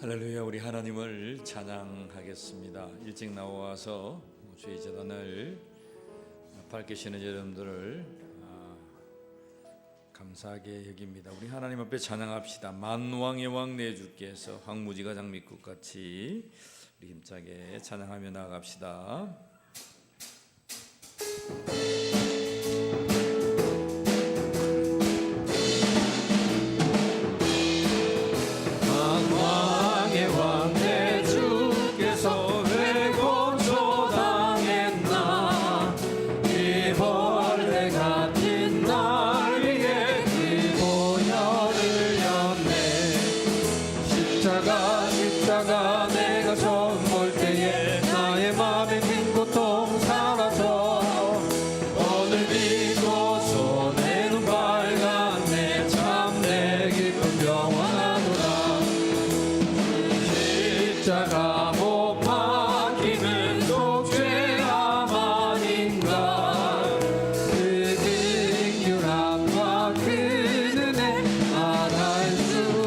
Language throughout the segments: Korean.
할렐루야. 우리 하나님을 찬양하겠습니다. 일찍 나와서 주의 재단을 밝히시는 여러분들을 감사하게 여깁니다. 우리 하나님 앞에 찬양합시다. 만왕의 왕 내 주께서 황무지가 장미꽃같이 우리 힘차게 찬양하며 나아갑시다. 십자가 내가 처음 볼 때에 나의 맘에 긴 고통 사라져 오늘 믿고서 내 눈 밝았네. 참 내 기쁨 영원하노라. 십자가 못 박히는 속죄함 아닌가. 그 긍휼함과 그 은혜 말할 수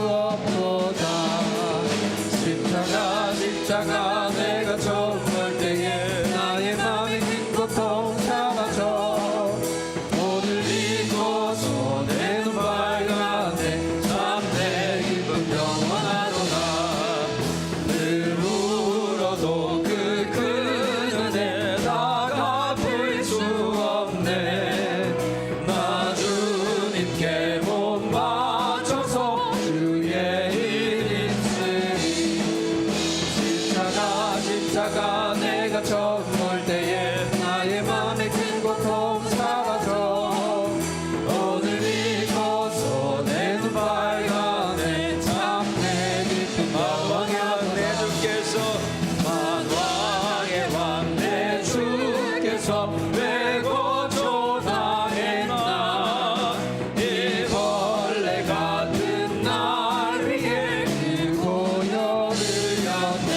없도다. 십자가 내가 처음 볼 때에 나의 맘에 긴 고통 사라져 오늘 믿고서 내 눈 밝았네. 참 내 기쁨 영원하노라. 늘 울어도 그 큰 은혜 다 갚을 수 없네. 나 주님께 못 맞춰서 주의 일 있으리. 십자가 내가 처음 볼 때에 나의 맘에 큰 고통 사라져 오늘 믿고서 내 눈 밝아내. 참 내 기쁨 만왕의 왕 내 주께서 만왕의 왕 내 주께서 왜 고초당했나. 이 벌레 같은 날 위해 그 고열을 였네.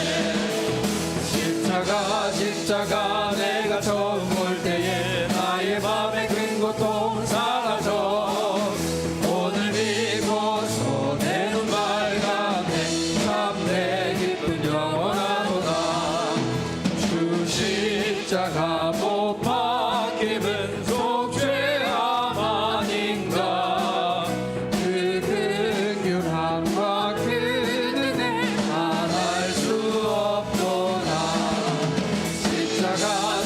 십자가 내가 처음 볼 때에 나의 맘에 큰 고통 사라져 오늘 믿고서 내 눈 밝았네. 참 내 기쁨 영원하노라. 주 십자가 못 박힘은 속죄함 아닌가. 그 긍휼함과 그 은혜 말할 수 없도다.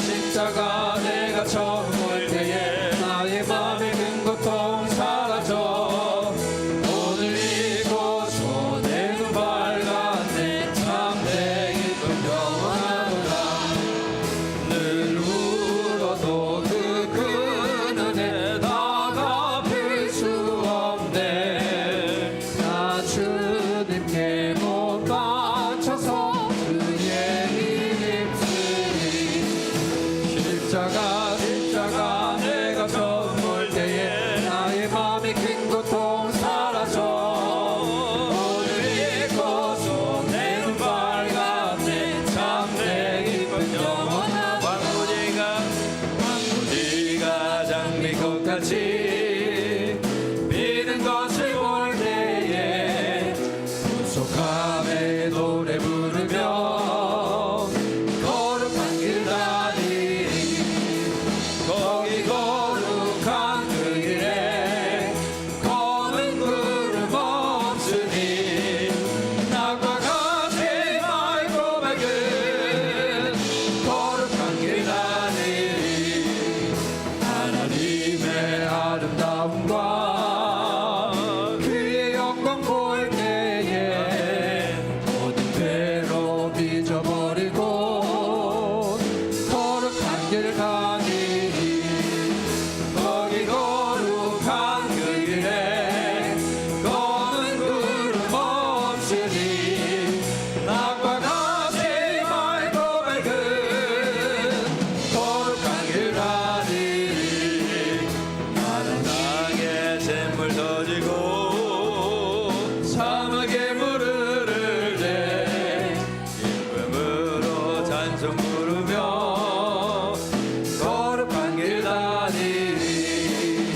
십자가 내가 처음 볼 때에 나의 맘에 큰 고통 사라져 오늘 믿고서 내 눈 밝았네. 참 내 기쁨 영원하노라. 늘 울어도 그 큰 은혜 다 갚을 수 없네. 나 주님께 못 맞춰서 주의 일 입으리. 십자가 내가 처음 볼 때에 나의 맘에 큰 고통 사라져 오늘 믿고서 내 눈 밝았네. 참 내 기쁨 영원하다. 황무지가 장미꽃같이 피는 것을 볼 때에 구속함의 노래 부르며 거룩한 길 다니리. 거기 거룩한 그 길에 검은 구름 없으니 낮과 같이 맑고 밝은 거룩한 길 다니리. 하나님의 아름다움과 그의 영광 볼 때에 모든 죄로 빚어버리고 거룩한 길 가니리. 거기 거룩한 그 길에 검은 구름 없으니 낮과 같이 맑고 밝은 거룩한 길 가니리. 나는 땅에 샘물 터지고 사막에 물을 흘래 기쁨으로 찬송 부르며 거룩한 길 다니리.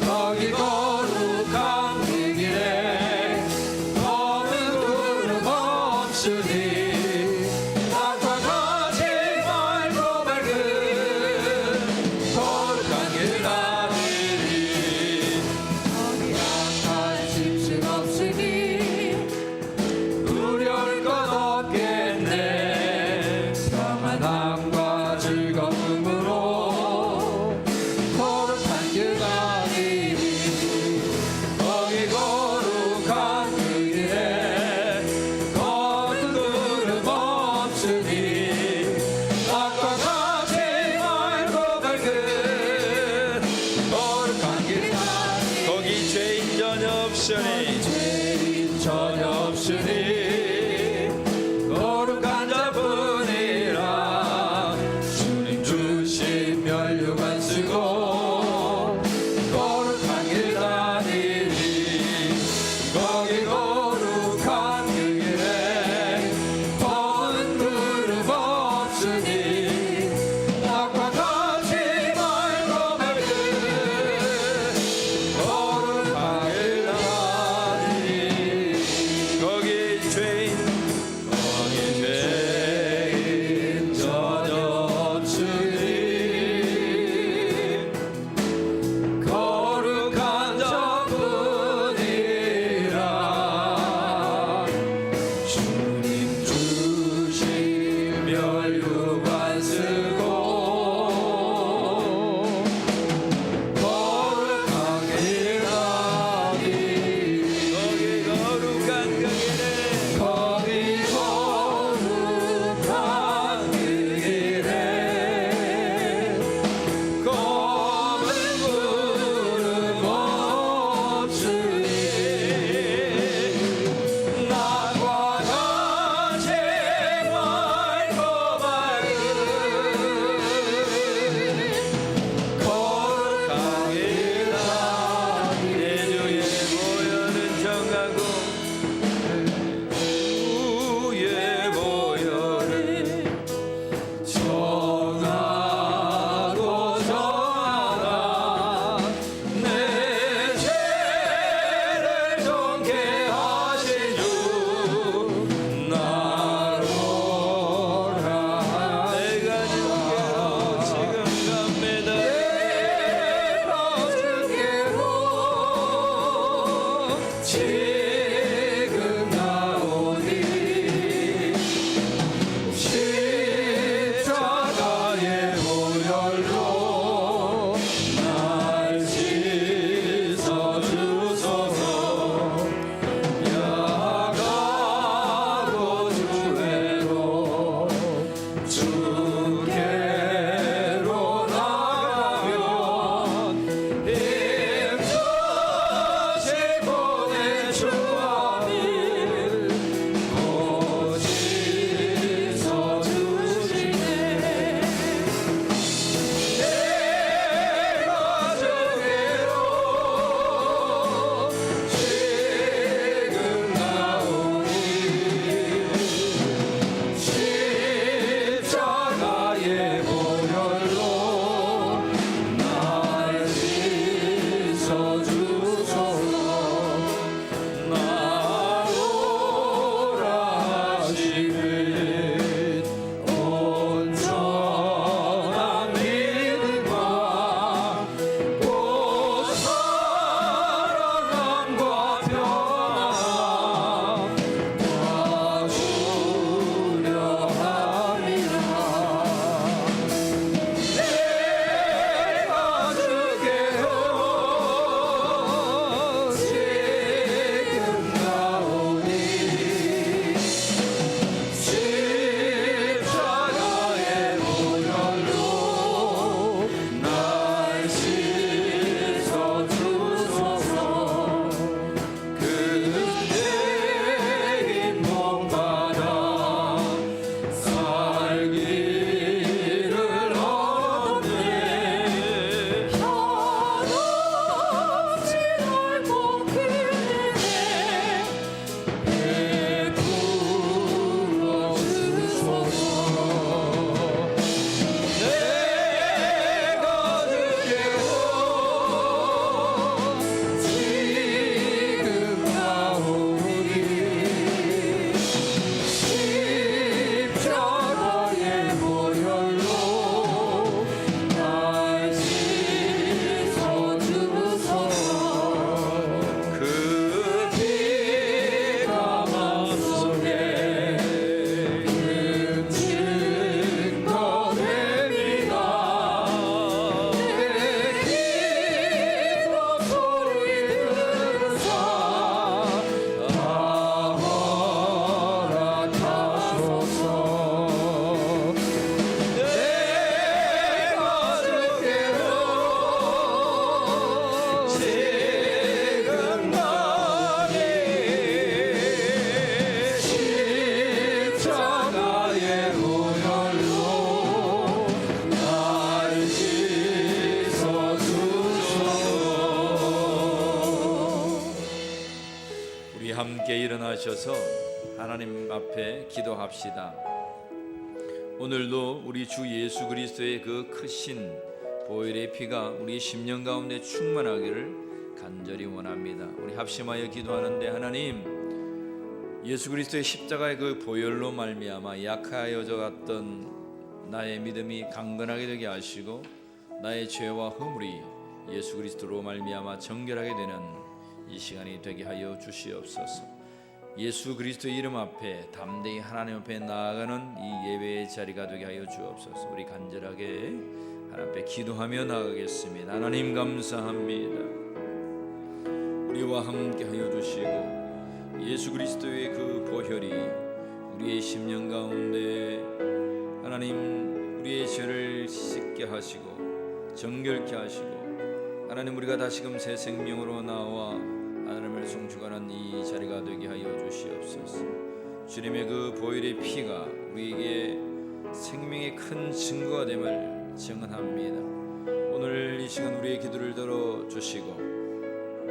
거기 거룩한 그 길에 검은 구름 없으니 없으니 죄인 전혀 없으니 거룩한 자뿐이라 주님 주신 면류관 쓰고 거룩한 길 다니니 거기 거룩한 그 길에 더는 무릎 없으니 낙과 같이 말고 말고 거룩한 길 다니니 거기 죄인 죄인 전혀 없으니 거룩한 자뿐이라 주님 주신 면류관 쓰고 거룩한 길 다니니 거기 거룩한 그 길에 거기 거룩한 그 길에 검은 무릎 없으니 낙과 같이 맑고 맑은 거룩한 길 다니니 내 주에 보여는 정하고 후에 보여는 정하고 정하라 내 죄를 정케 하신 주 나로라 내가 주께로 지금 갑니다 내가 주께로 지금 나오니 십자가의 보혈로 날 씻어주소서 야가고 주회로 주께로 나가면 힘주시 보내줘 함께 일어나셔서 하나님 앞에 기도합시다. 오늘도 우리 주 예수 그리스도의 그 크신 보혈의 피가 우리 심령 가운데 충만하기를 간절히 원합니다. 우리 합심하여 기도하는데, 하나님, 예수 그리스도의 십자가의 그 보혈로 말미암아 약하여져 갔던 나의 믿음이 강건하게 되게 하시고, 나의 죄와 허물이 예수 그리스도로 말미암아 정결하게 되는 이 시간이 되게 하여 주시옵소서. 예수 그리스도의 이름 앞에 담대히 하나님 앞에 나아가는 이 예배의 자리가 되게 하여 주옵소서. 우리 간절하게 하나님 앞에 기도하며 나아가겠습니다. 하나님 감사합니다. 우리와 함께 하여 주시고, 예수 그리스도의 그 보혈이 우리의 심령 가운데 하나님 우리의 죄를 씻게 하시고 정결케 하시고, 하나님 우리가 다시금 새 생명으로 나와 하나님을 송축하는 이 자리가 되게 하여 주시옵소서. 주님의 그 보혈의 피가 우리에게 생명의 큰 증거가 됨을 증언합니다. 오늘 이 시간 우리의 기도를 들어주시고,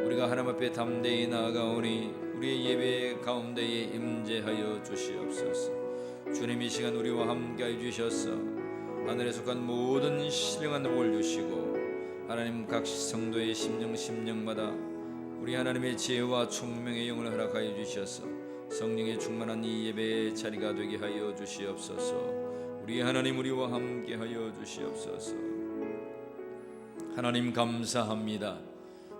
우리가 하나님 앞에 담대히 나아가오니 우리의 예배 가운데에 임재하여 주시옵소서. 주님, 이 시간 우리와 함께해 주셔서 하늘에 속한 모든 신령한 복을 주시고, 하나님 각 성도의 심령마다 우리 하나님의 지혜와 총명의 영을 허락하여 주셔서 성령의 충만한 이 예배의 자리가 되게 하여 주시옵소서. 우리 하나님, 우리와 함께 하여 주시옵소서. 하나님 감사합니다.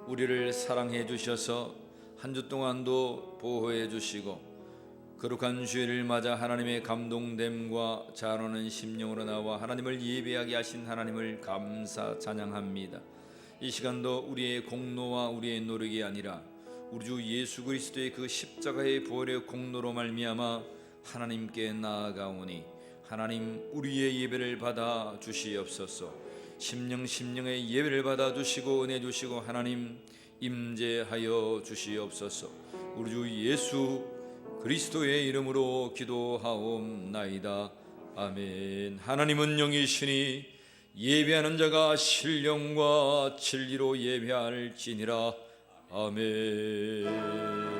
우리를 사랑해 주셔서 한 주 동안도 보호해 주시고, 거룩한 주일을 맞아 하나님의 감동됨과 자라는 심령으로 나와 하나님을 예배하게 하신 하나님을 감사 찬양합니다. 이 시간도 우리의 공로와 우리의 노력이 아니라 우리 주 예수 그리스도의 그 십자가의 보혈의 공로로 말미암아 하나님께 나아가오니, 하나님 우리의 예배를 받아 주시옵소서. 심령의 예배를 받아 주시고 은혜 주시고 하나님 임재하여 주시옵소서. 우리 주 예수 그리스도의 이름으로 기도하옵나이다. 아멘. 하나님은 영이시니 예배하는 자가 신령과 진리로 예배할지니라. 아멘.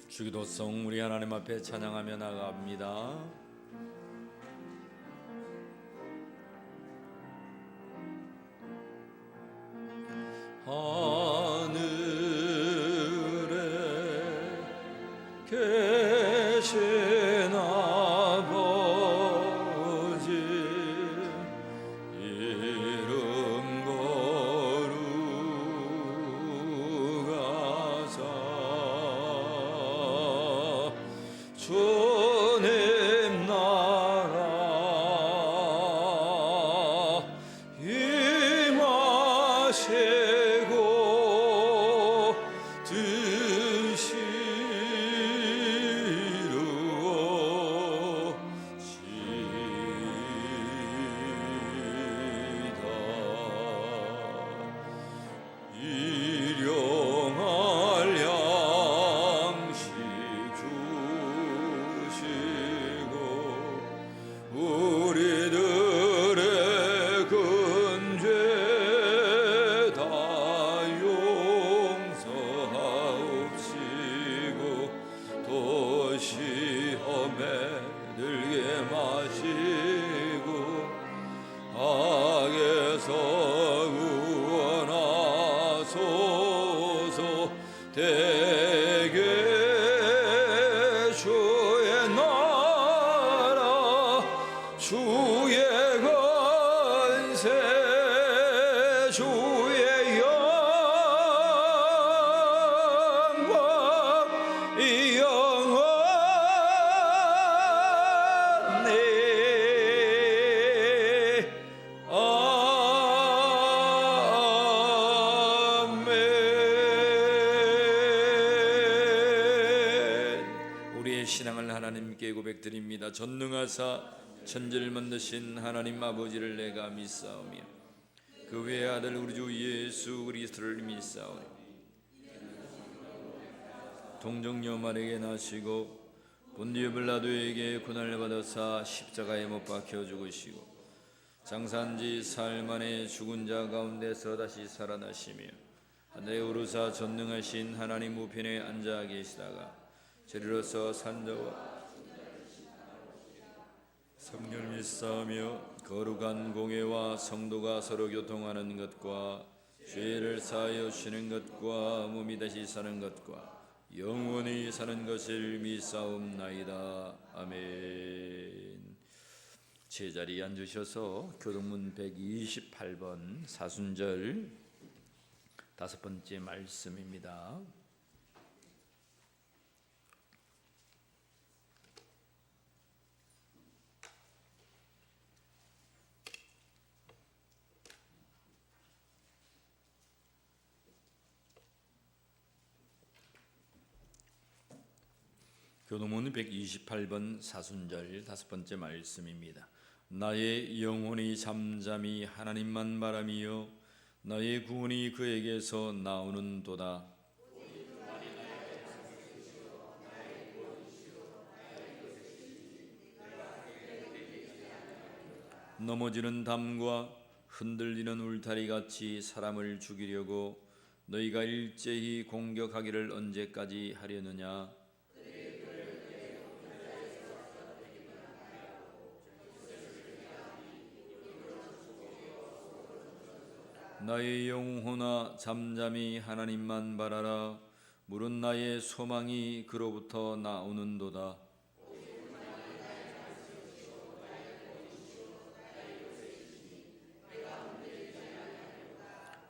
주기도송 우리 하나님 앞에 찬양하며 나갑니다. 하늘에 계신 아버지, 이름 거룩하사 주님 나라 임하시고 드시루시다. 일용할 양식 주시고 우리들의 근죄 다 용서하옵시고, 또 시험에 들게 마시고 악에서 구원하소서. 대개 주의 나라 주의 권세 주의 영광 이 영원히 아멘. 우리 우리의 신앙을 하나님께 고백드립니다. 전능하사 천지를 만드신 하나님 아버지를 내가 믿사오며 그 외의 아들 우리 주 예수 그리스도를 믿사오니 동정녀 마리아에게 나시고 본디오 빌라도에게 고난을 받으사 십자가에 못 박혀 죽으시고 장사한지 사흘 만에 죽은 자 가운데서 다시 살아나시며 하늘에 오르사 전능하신 하나님 우편에 앉아 계시다가 저리로서 산자와 성령을 믿사오며 거룩한 공회와 성도가 서로 교통하는 것과 죄를 사하여 주시는 것과 몸이 다시 사는 것과 영원히 사는 것을 믿사옵나이다. 아멘. 제자리에 앉으셔서 교동문 128번 사순절 5번째 말씀입니다. 교동문 128번 사순절 5번째 말씀입니다. 나의 영혼이 잠잠히 하나님만 바라며 나의 구원이 그에게서 나오는도다. 넘어지는 담과 흔들리는 울타리같이 사람을 죽이려고 너희가 일제히 공격하기를 언제까지 하려느냐. 나의 영혼아 잠잠히 하나님만 바라라. 물은 나의 소망이 그로부터 나오는도다.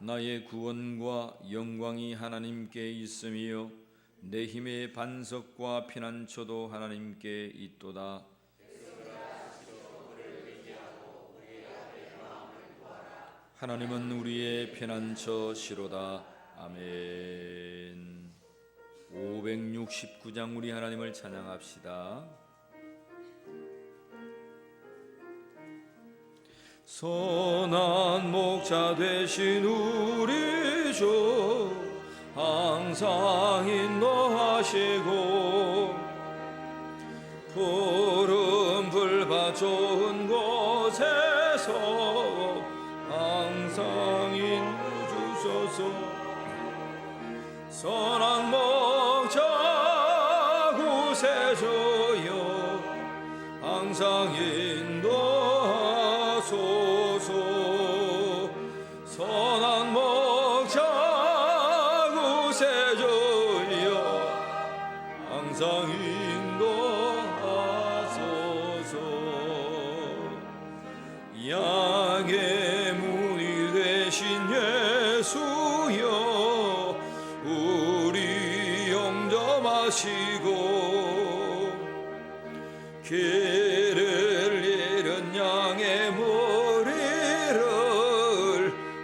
나의 구원과 영광이 하나님께 있으며 내 힘의 반석과 피난처도 하나님께 있도다. 하나님은 우리의 피난처시로다. 아멘. 569장 우리 하나님을 찬양합시다. 선한 목자 되신 우리 주 항상 인도하시고 푸른 불밭 좋은 곳에서 항상 인도주소서. 선한 목자 구세주여 항상 인도하소서. 선한 목자 구세주여 항상 인도하소서. 양의 문이 되신 예수여 우리 영접하시고 길을 잃은 양의 머리를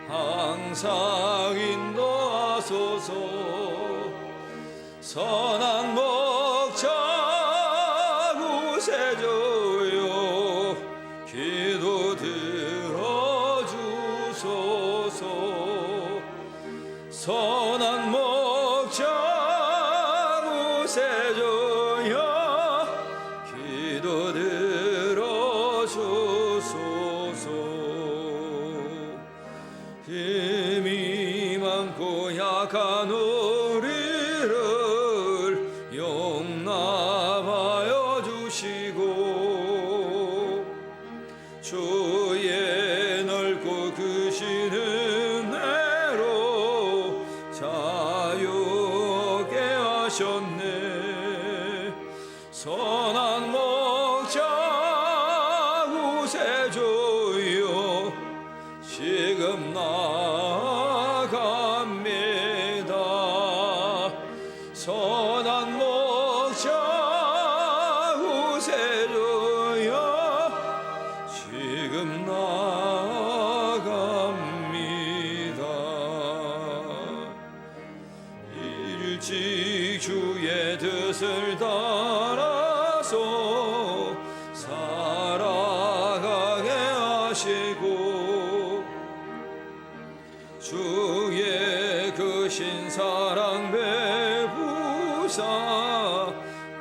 항상 인도하소서. 선한 목자 구세주여 기도 들어주소서. 선한 목자 구세주여 기도 들어주소서. 힘이 많고 약한 우리를 용납하여 주시고 주의 넓고 크신 은혜로 자유케 하셨네. 선한 목자 구세주여 지금 나아갑니다. 선한 목자 구세주여 지금 나아갑니다. 일찍 주의 뜻을 따라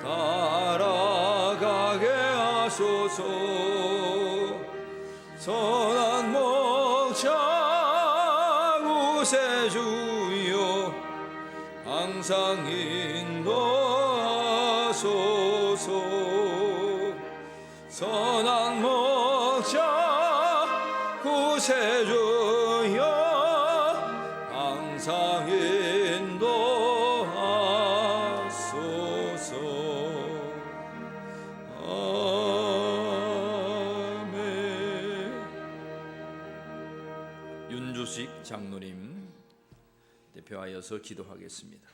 따라가게 하소서. 선한 목자 구세주여 항상 인도하소서. 선한 목자 구세주여 항상 인도하소서. 아멘. 윤주식 장로님 대표하여서 기도하겠습니다.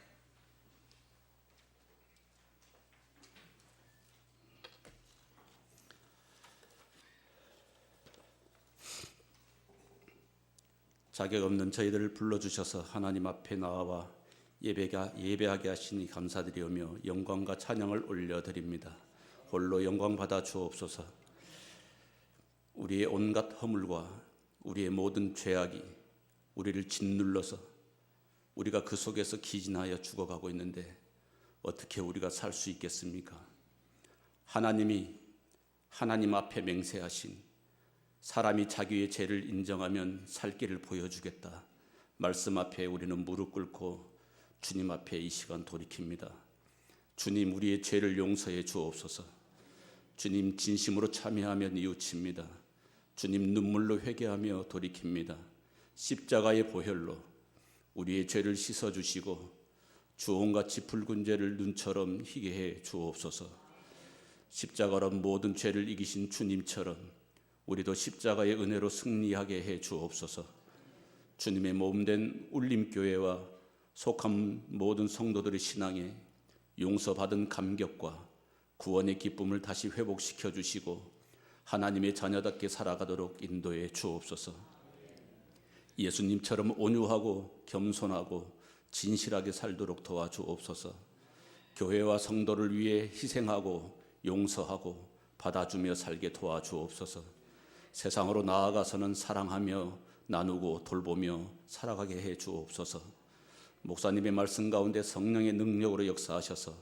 자격 없는 저희들을 불러주셔서 하나님 앞에 나와 예배하게 하시니 감사드리오며 영광과 찬양을 올려드립니다. 홀로 영광 받아 주옵소서. 우리의 온갖 허물과 우리의 모든 죄악이 우리를 짓눌러서 우리가 그 속에서 기진하여 죽어가고 있는데 어떻게 우리가 살 수 있겠습니까? 하나님이 하나님 앞에 맹세하신 사람이 자기의 죄를 인정하면 살 길을 보여주겠다 말씀 앞에 우리는 무릎 꿇고 주님 앞에 이 시간 돌이킵니다. 주님, 우리의 죄를 용서해 주옵소서. 주님, 진심으로 참여하며 뉘우칩니다. 주님, 눈물로 회개하며 돌이킵니다. 십자가의 보혈로 우리의 죄를 씻어주시고 주홍같이 붉은 죄를 눈처럼 희게 해 주옵소서. 십자가로 모든 죄를 이기신 주님처럼 우리도 십자가의 은혜로 승리하게 해 주옵소서. 주님의 몸된 울림교회와 속한 모든 성도들의 신앙에 용서받은 감격과 구원의 기쁨을 다시 회복시켜 주시고 하나님의 자녀답게 살아가도록 인도해 주옵소서. 예수님처럼 온유하고 겸손하고 진실하게 살도록 도와주옵소서. 교회와 성도를 위해 희생하고 용서하고 받아주며 살게 도와주옵소서. 세상으로 나아가서는 사랑하며 나누고 돌보며 살아가게 해 주옵소서. 목사님의 말씀 가운데 성령의 능력으로 역사하셔서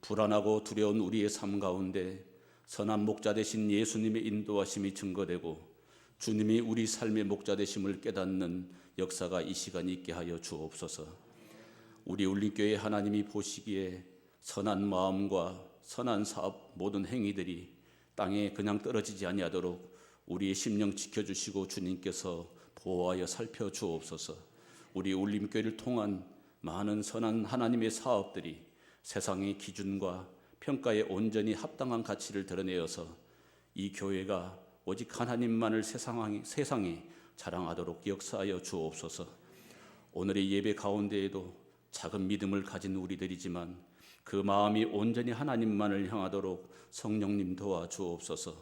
불안하고 두려운 우리의 삶 가운데 선한 목자 되신 예수님의 인도하심이 증거되고 주님이 우리 삶의 목자 되심을 깨닫는 역사가 이 시간 있게 하여 주옵소서. 우리 울림교회 하나님이 보시기에 선한 마음과 선한 사업 모든 행위들이 땅에 그냥 떨어지지 아니하도록 우리의 심령 지켜주시고 주님께서 보호하여 살펴주옵소서. 우리 울림교회를 통한 많은 선한 하나님의 사업들이 세상의 기준과 평가에 온전히 합당한 가치를 드러내어서 이 교회가 오직 하나님만을 세상에 자랑하도록 역사하여 주옵소서. 오늘의 예배 가운데에도 작은 믿음을 가진 우리들이지만 그 마음이 온전히 하나님만을 향하도록 성령님 도와주옵소서.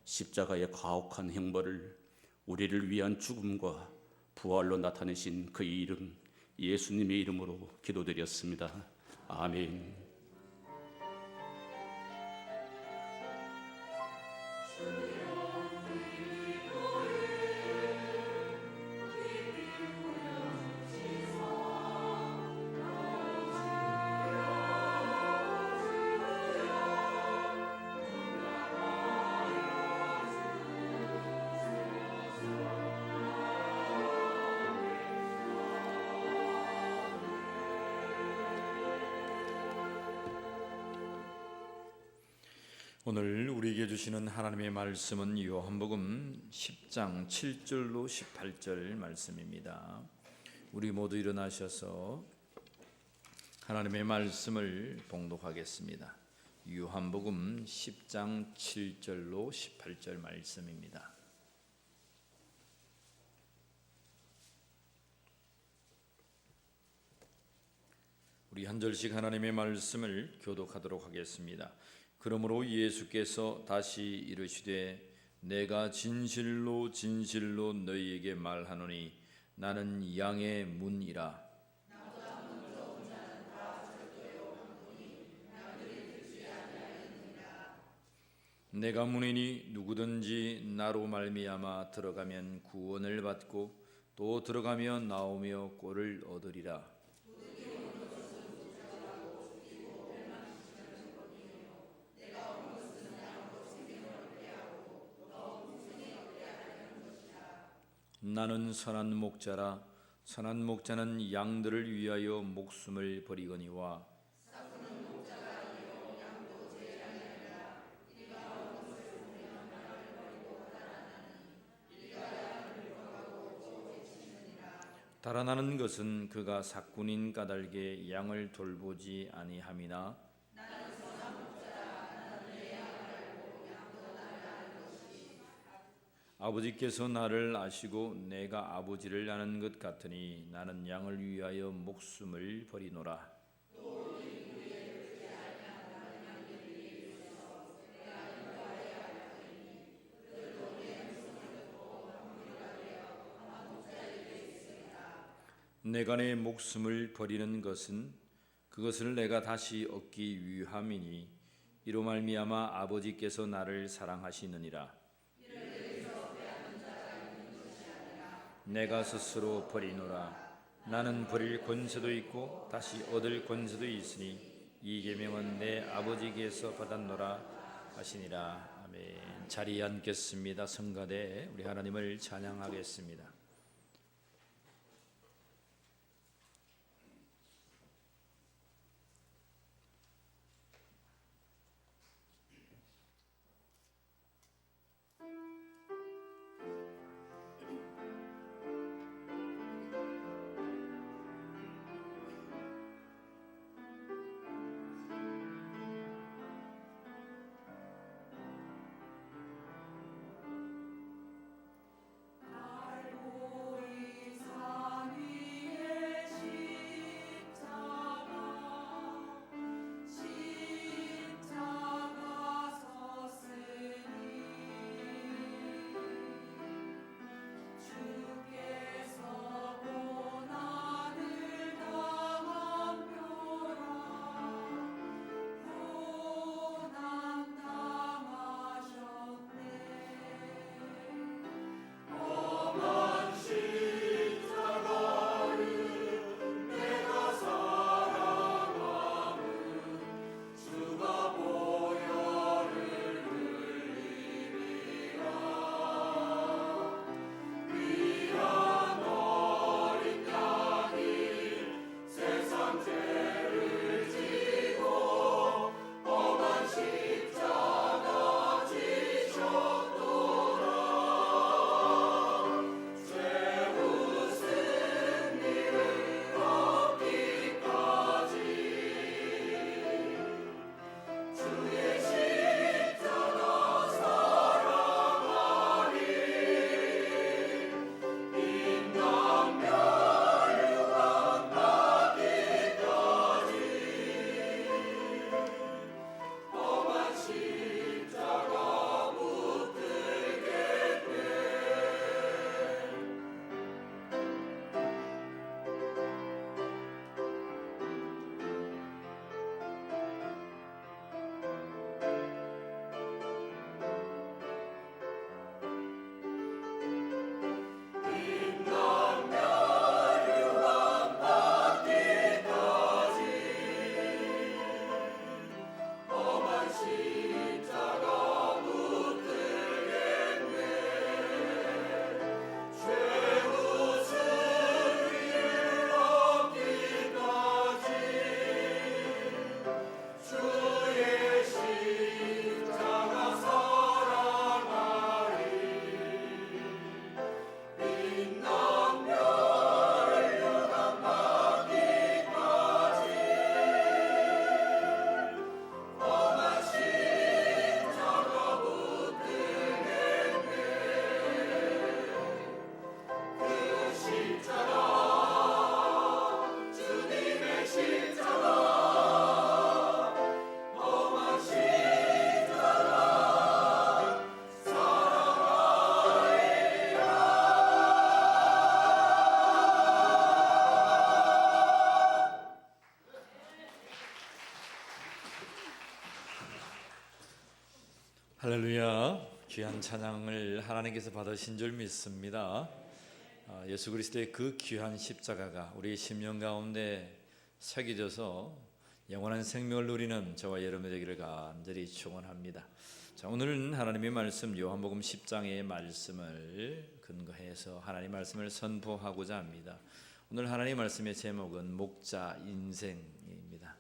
십자가의 가혹한 형벌을 우리를 위한 죽음과 부활로 나타내신 그 이름 예수님의 이름으로 기도드렸습니다. 아멘. 오늘 우리에게 주시는 하나님의 말씀은 요한복음 10장 7절로 18절 말씀입니다. 우리 모두 일어나셔서 하나님의 말씀을 봉독하겠습니다. 요한복음 10장 7절로 18절 말씀입니다. 우리 한 절씩 하나님의 말씀을 교독하도록 하겠습니다. 그러므로 예수께서 다시 이르시되 내가 진실로 진실로 너희에게 말하노니 나는 양의 문이라. 내가 문이니 누구든지 나로 말미암아 들어가면 구원을 받고 또 들어가며 나오며 꼴을 얻으리라. 나는 선한 목자라. 선한 목자는 양들을 위하여 목숨을 버리거니와 달아나는 것은 그가 삭군인 까닭에 양을 돌보지 아니함이나 아버지께서 나를 아시고 내가 아버지를 아는 것 같으니 나는 양을 위하여 목숨을 버리노라. 내가 내 목숨을 버리는 것은 그것을 내가 다시 얻기 위함이니 이로 말미암아 아버지께서 나를 사랑하시느니라. 내가 스스로 버리노라. 나는 버릴 권세도 있고 다시 얻을 권세도 있으니 이 계명은 내 아버지께서 받았노라 하시니라. 아멘. 자리에 앉겠습니다. 성가대 우리 하나님을 찬양하겠습니다. 할렐루야. 귀한 찬양을 하나님께서 받으신 줄 믿습니다. 예수 그리스도의 그 귀한 십자가가 우리 심령 가운데 새겨져서 영원한 생명을 누리는 저와 여러분이 되기를 간절히 축원합니다. 자, 오늘은 하나님의 말씀 요한복음 10장의 말씀을 근거해서 하나님 말씀을 선포하고자 합니다. 오늘 하나님 말씀의 제목은 목자 인생입니다.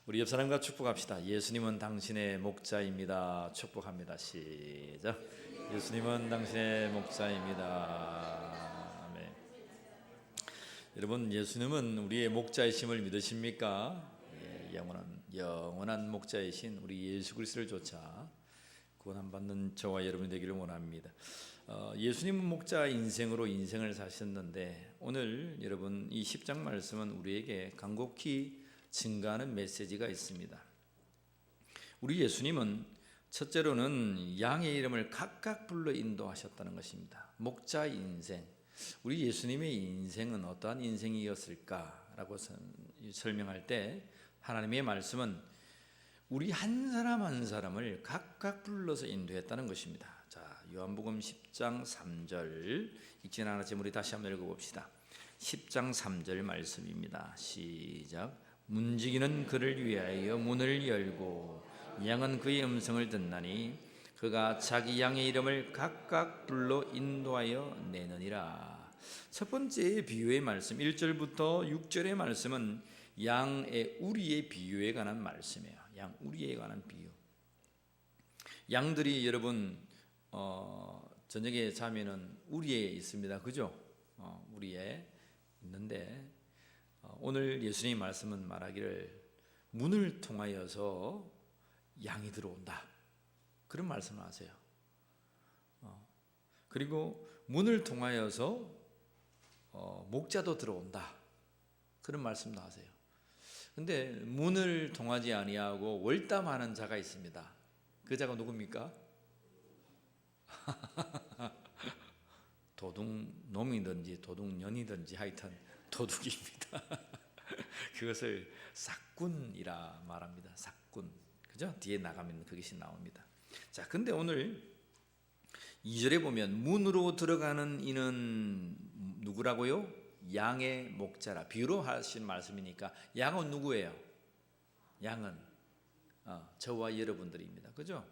우리 옆 사람과 축복합시다. 예수님은 당신의 목자입니다. 축복합니다. 시작. 예수님은 당신의 목자입니다. 아멘. 여러분, 예수님은 우리의 목자이심을 믿으십니까? 예, 영원한 목자이신 우리 예수 그리스도를 쫓아 구원받는 저와 여러분이 되기를 원합니다. 예수님은 목자 인생으로 인생을 사셨는데 오늘 여러분 이 10장 말씀은 우리에게 간곡히 증가하는 메시지가 있습니다. 우리 예수님은 첫째로는 양의 이름을 각각 불러 인도하셨다는 것입니다. 목자 인생. 우리 예수님의 인생은 어떠한 인생이었을까라고 설명할 때 하나님의 말씀은 우리 한 사람 한 사람을 각각 불러서 인도했다는 것입니다. 자, 요한복음 10장 3절 읽지는 않았지만 우리 다시 한번 읽어봅시다. 10장 3절 말씀입니다. 시작. 문지기는 그를 위하여 문을 열고 양은 그의 음성을 듣나니 그가 자기 양의 이름을 각각 불러 인도하여 내느니라. 첫 번째 비유의 말씀 1절부터 6절의 말씀은 양의 우리의 비유에 관한 말씀이에요. 양 우리에 관한 비유. 양들이 여러분 저녁에 자면은 우리에 있습니다. 그죠? 우리에 있는데 오늘 예수님 말씀은 말하기를 문을 통하여서 양이 들어온다. 그런 말씀을 하세요. 그리고 문을 통하여서 목자도 들어온다. 그런 말씀도 하세요. 근데 문을 통하지 아니하고 월담하는 자가 있습니다. 그 자가 누굽니까? 도둑놈이든지 도둑년이든지 하여튼 도둑입니다. 그것을 삭군이라 말합니다. 삭군. 그죠? 뒤에 나가면 그것이 나옵니다. 자, 근데 오늘 2절에 보면 문으로 들어가는 이는 누구라고요? 양의 목자라. 비유로 하신 말씀이니까 양은 누구예요? 양은 저와 여러분들입니다. 그죠?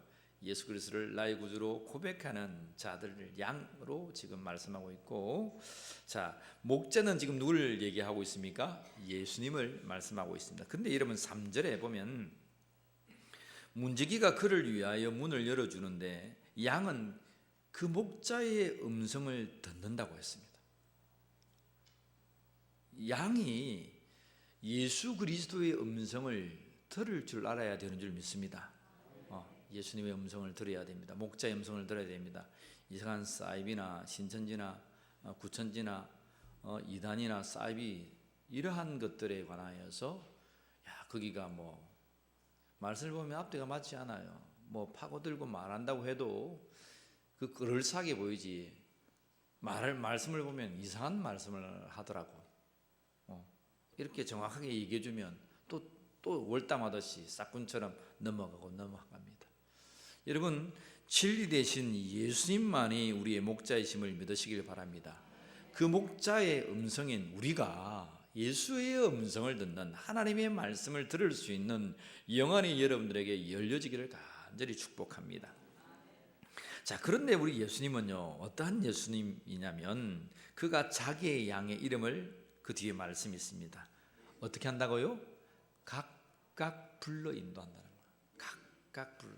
예수 그리스도를 나의 구주로 고백하는 자들을 양으로 지금 말씀하고 있고, 자, 목자는 지금 누구를 얘기하고 있습니까? 예수님을 말씀하고 있습니다. 근데 여러분 3절에 보면 문지기가 그를 위하여 문을 열어주는데 양은 그 목자의 음성을 듣는다고 했습니다. 양이 예수 그리스도의 음성을 들을 줄 알아야 되는 줄 믿습니다. 예수님의 음성을 들어야 됩니다. 목자의 음성을 들어야 됩니다. 이상한 사이비나 신천지나 구천지나 이단이나 사이비 이러한 것들에 관하여서 거기가 뭐 말씀을 보면 앞뒤가 맞지 않아요. 뭐 파고들고 말한다고 해도 그 그럴싸하게 보이지 말씀을 보면 이상한 말씀을 하더라고. 이렇게 정확하게 얘기해주면 또 월담하듯이 싹군처럼 넘어갑니다. 여러분, 진리 대신 예수님만이 우리의 목자이심을 믿으시길 바랍니다. 그 목자의 음성인 우리가 예수의 음성을 듣는 하나님의 말씀을 들을 수 있는 영안이 여러분들에게 열려지기를 간절히 축복합니다. 자, 그런데 우리 예수님은요, 어떠한 예수님이냐면 그가 자기의 양의 이름을 그 뒤에 말씀이 있습니다. 어떻게 한다고요? 각각 불러 인도한다는 거예요. 각각 불러.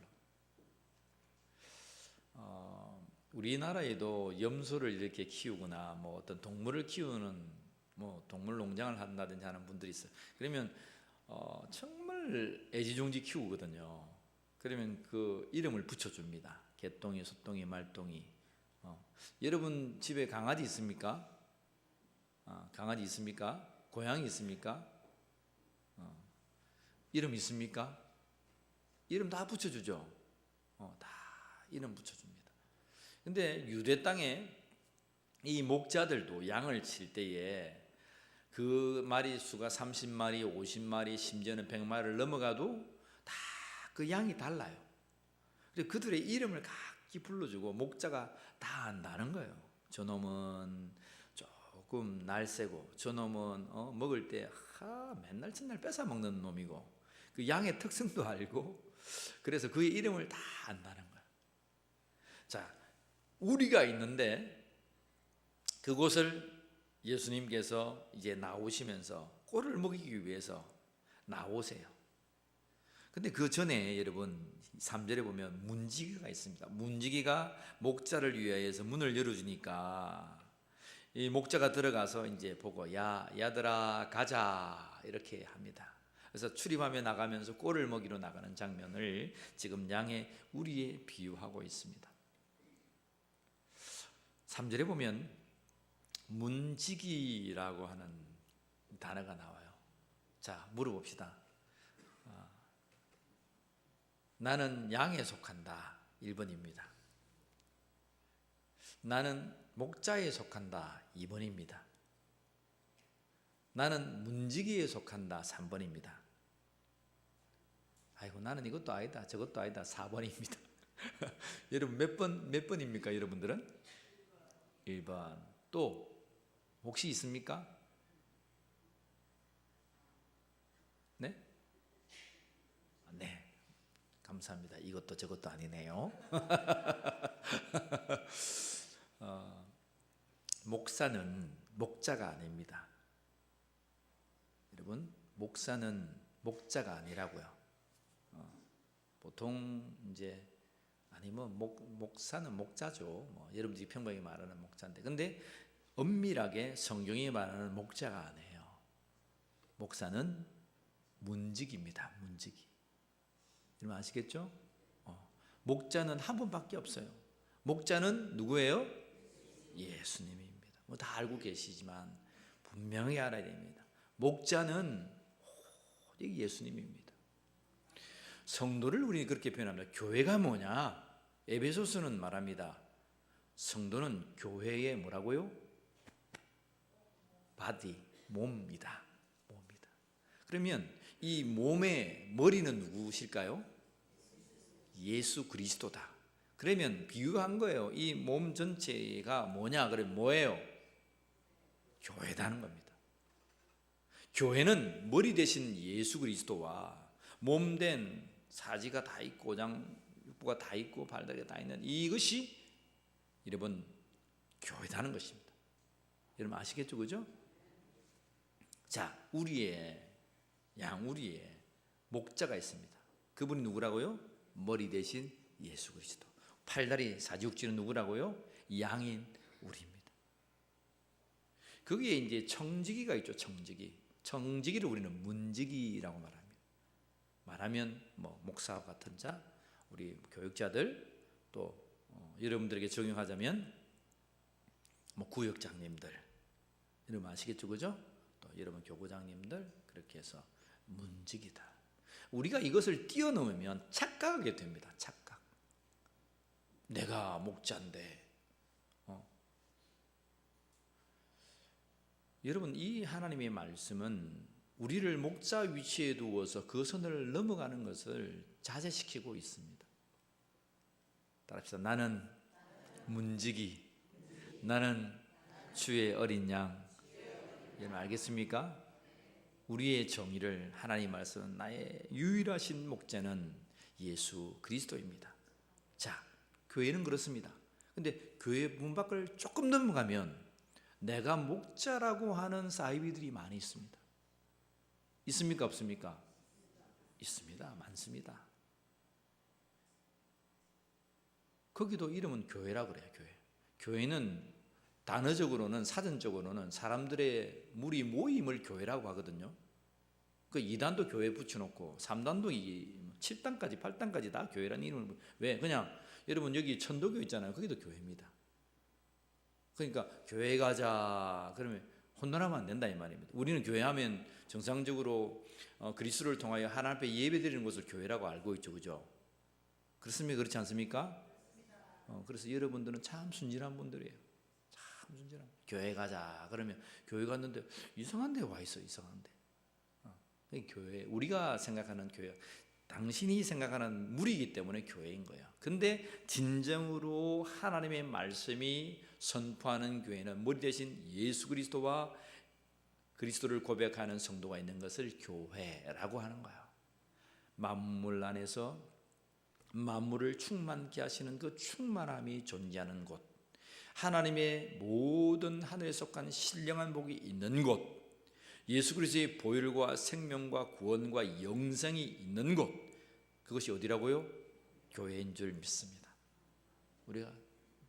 우리나라에도 염소를 이렇게 키우거나 뭐 어떤 동물을 키우는 뭐 동물 농장을 한다든지 하는 분들이 있어요. 그러면 정말 애지중지 키우거든요. 그러면 그 이름을 붙여줍니다. 개똥이, 소똥이, 말똥이. 여러분 집에 강아지 있습니까? 강아지 있습니까? 고양이 있습니까? 이름 있습니까? 이름 다 붙여주죠. 다 이름 붙여줍니다. 근데 유대 땅에 이 목자들도 양을 칠 때에 그 마리 수가 30마리, 50마리, 심지어는 100마리를 넘어가도 다 그 양이 달라요. 그래서 그들의 이름을 각기 불러주고 목자가 다 안다는 거예요. 저놈은 조금 날쌔고 저놈은 먹을 때 맨날 첫날 뺏어 먹는 놈이고 그 양의 특성도 알고 그래서 그의 이름을 다 안다는 거예요. 자, 우리가 있는데 그곳을 예수님께서 이제 나오시면서 꼴을 먹이기 위해서 나오세요. 근데 그 전에 여러분 3절에 보면 문지기가 있습니다. 문지기가 목자를 위하여서 문을 열어주니까 이 목자가 들어가서 이제 보고 야 야들아 가자 이렇게 합니다. 그래서 출입하며 나가면서 꼴을 먹이러 나가는 장면을 지금 양의 우리에 비유하고 있습니다. 3절에 보면 문지기라고 하는 단어가 나와요. 자, 물어봅시다. 나는 양에 속한다. 1번입니다. 나는 목자에 속한다. 2번입니다. 나는 문지기에 속한다. 3번입니다. 아이고 나는 이것도 아니다. 저것도 아니다. 4번입니다. 여러분 몇 번입니까? 여러분들은? 1번. 또 혹시 있습니까? 네? 네. 감사합니다. 이것도 저것도 아니네요. 목사는 목자가 아닙니다. 여러분, 목사는 목자가 아니라고요. 보통 이제 아니면 목사는 목자죠. 뭐 여러분들이 평범하게 말하는 목자인데, 근데 엄밀하게 성경이 말하는 목자가 아니에요. 목사는 문지기입니다. 문지기. 여러분 아시겠죠? 목자는 한 분밖에 없어요. 목자는 누구예요? 예수님입니다. 뭐 다 알고 계시지만 분명히 알아야 됩니다. 목자는 오직 예수님입니다. 성도를 우리 그렇게 표현합니다. 교회가 뭐냐? 에베소서는 말합니다. 성도는 교회의 뭐라고요? 바디, 몸이다. 몸이다. 그러면 이 몸의 머리는 누구실까요? 예수 그리스도다. 그러면 비유한 거예요. 이 몸 전체가 뭐냐? 그러면 뭐예요? 교회다는 겁니다. 교회는 머리 대신 예수 그리스도와 몸된 사지가 다 있고 장육부가 다 있고 발다리가 다 있는 이것이 여러분 교회다는 것입니다. 여러분 아시겠죠? 그죠? 자, 우리의 목자가 있습니다. 그분이 누구라고요? 머리 대신 예수 그리스도. 팔다리 사지육지는 누구라고요? 양인 우리입니다. 거기에 이제 청지기가 있죠. 청지기를 우리는 문지기라고 말합니다. 말하면 뭐 목사 같은 자, 우리 교육자들, 또 여러분들에게 적용하자면 뭐 구역장님들, 여러분 아시겠죠, 그죠? 또 여러분 교구장님들, 그렇게 해서 문지기다. 우리가 이것을 뛰어넘으면 착각하게 됩니다. 착각. 내가 목자인데. 여러분 이 하나님의 말씀은 우리를 목자 위치에 두어서 그 선을 넘어가는 것을 자제시키고 있습니다. 따라합시다. 나는 문지기, 나는 주의 어린 양. 여러분 알겠습니까? 우리의 정의를 하나님 말씀은 나의 유일하신 목자는 예수 그리스도입니다. 자, 교회는 그렇습니다. 근데 교회 문 밖을 조금 넘어가면 내가 목자라고 하는 사이비들이 많이 있습니다. 있습니까? 없습니까? 있습니다. 많습니다. 거기도 이름은 교회라고 그래요. 교회는 단어적으로는 사전적으로는 사람들의 무리 모임을 교회라고 하거든요. 그 2단도 교회 붙여놓고 3단도 7단까지 8단까지 다 교회라는 이름을. 왜? 그냥 여러분 여기 천도교 있잖아요. 거기도 교회입니다. 그러니까 교회 가자 그러면 혼돈하면 안 된다 이 말입니다. 우리는 교회하면 정상적으로 그리스도를 통하여 하나님 앞에 예배드리는 것을 교회라고 알고 있죠. 그죠? 그렇습니까? 그렇지 않습니까? 그래서 여러분들은 참 순진한 분들이에요. 참 순진한. 교회 가자 그러면 교회 갔는데 이상한 데 와 있어. 이상한데. 교회, 우리가 생각하는 교회, 당신이 생각하는 무리이기 때문에 교회인 거예요. 근데 진정으로 하나님의 말씀이 선포하는 교회는 머리 대신 예수 그리스도와 그리스도를 고백하는 성도가 있는 것을 교회라고 하는 거예요. 만물 안에서 만물을 충만케 하시는 그 충만함이 존재하는 곳, 하나님의 모든 하늘에 속한 신령한 복이 있는 곳, 예수 그리스도의 보혈과 생명과 구원과 영생이 있는 곳, 그것이 어디라고요? 교회인 줄 믿습니다. 우리가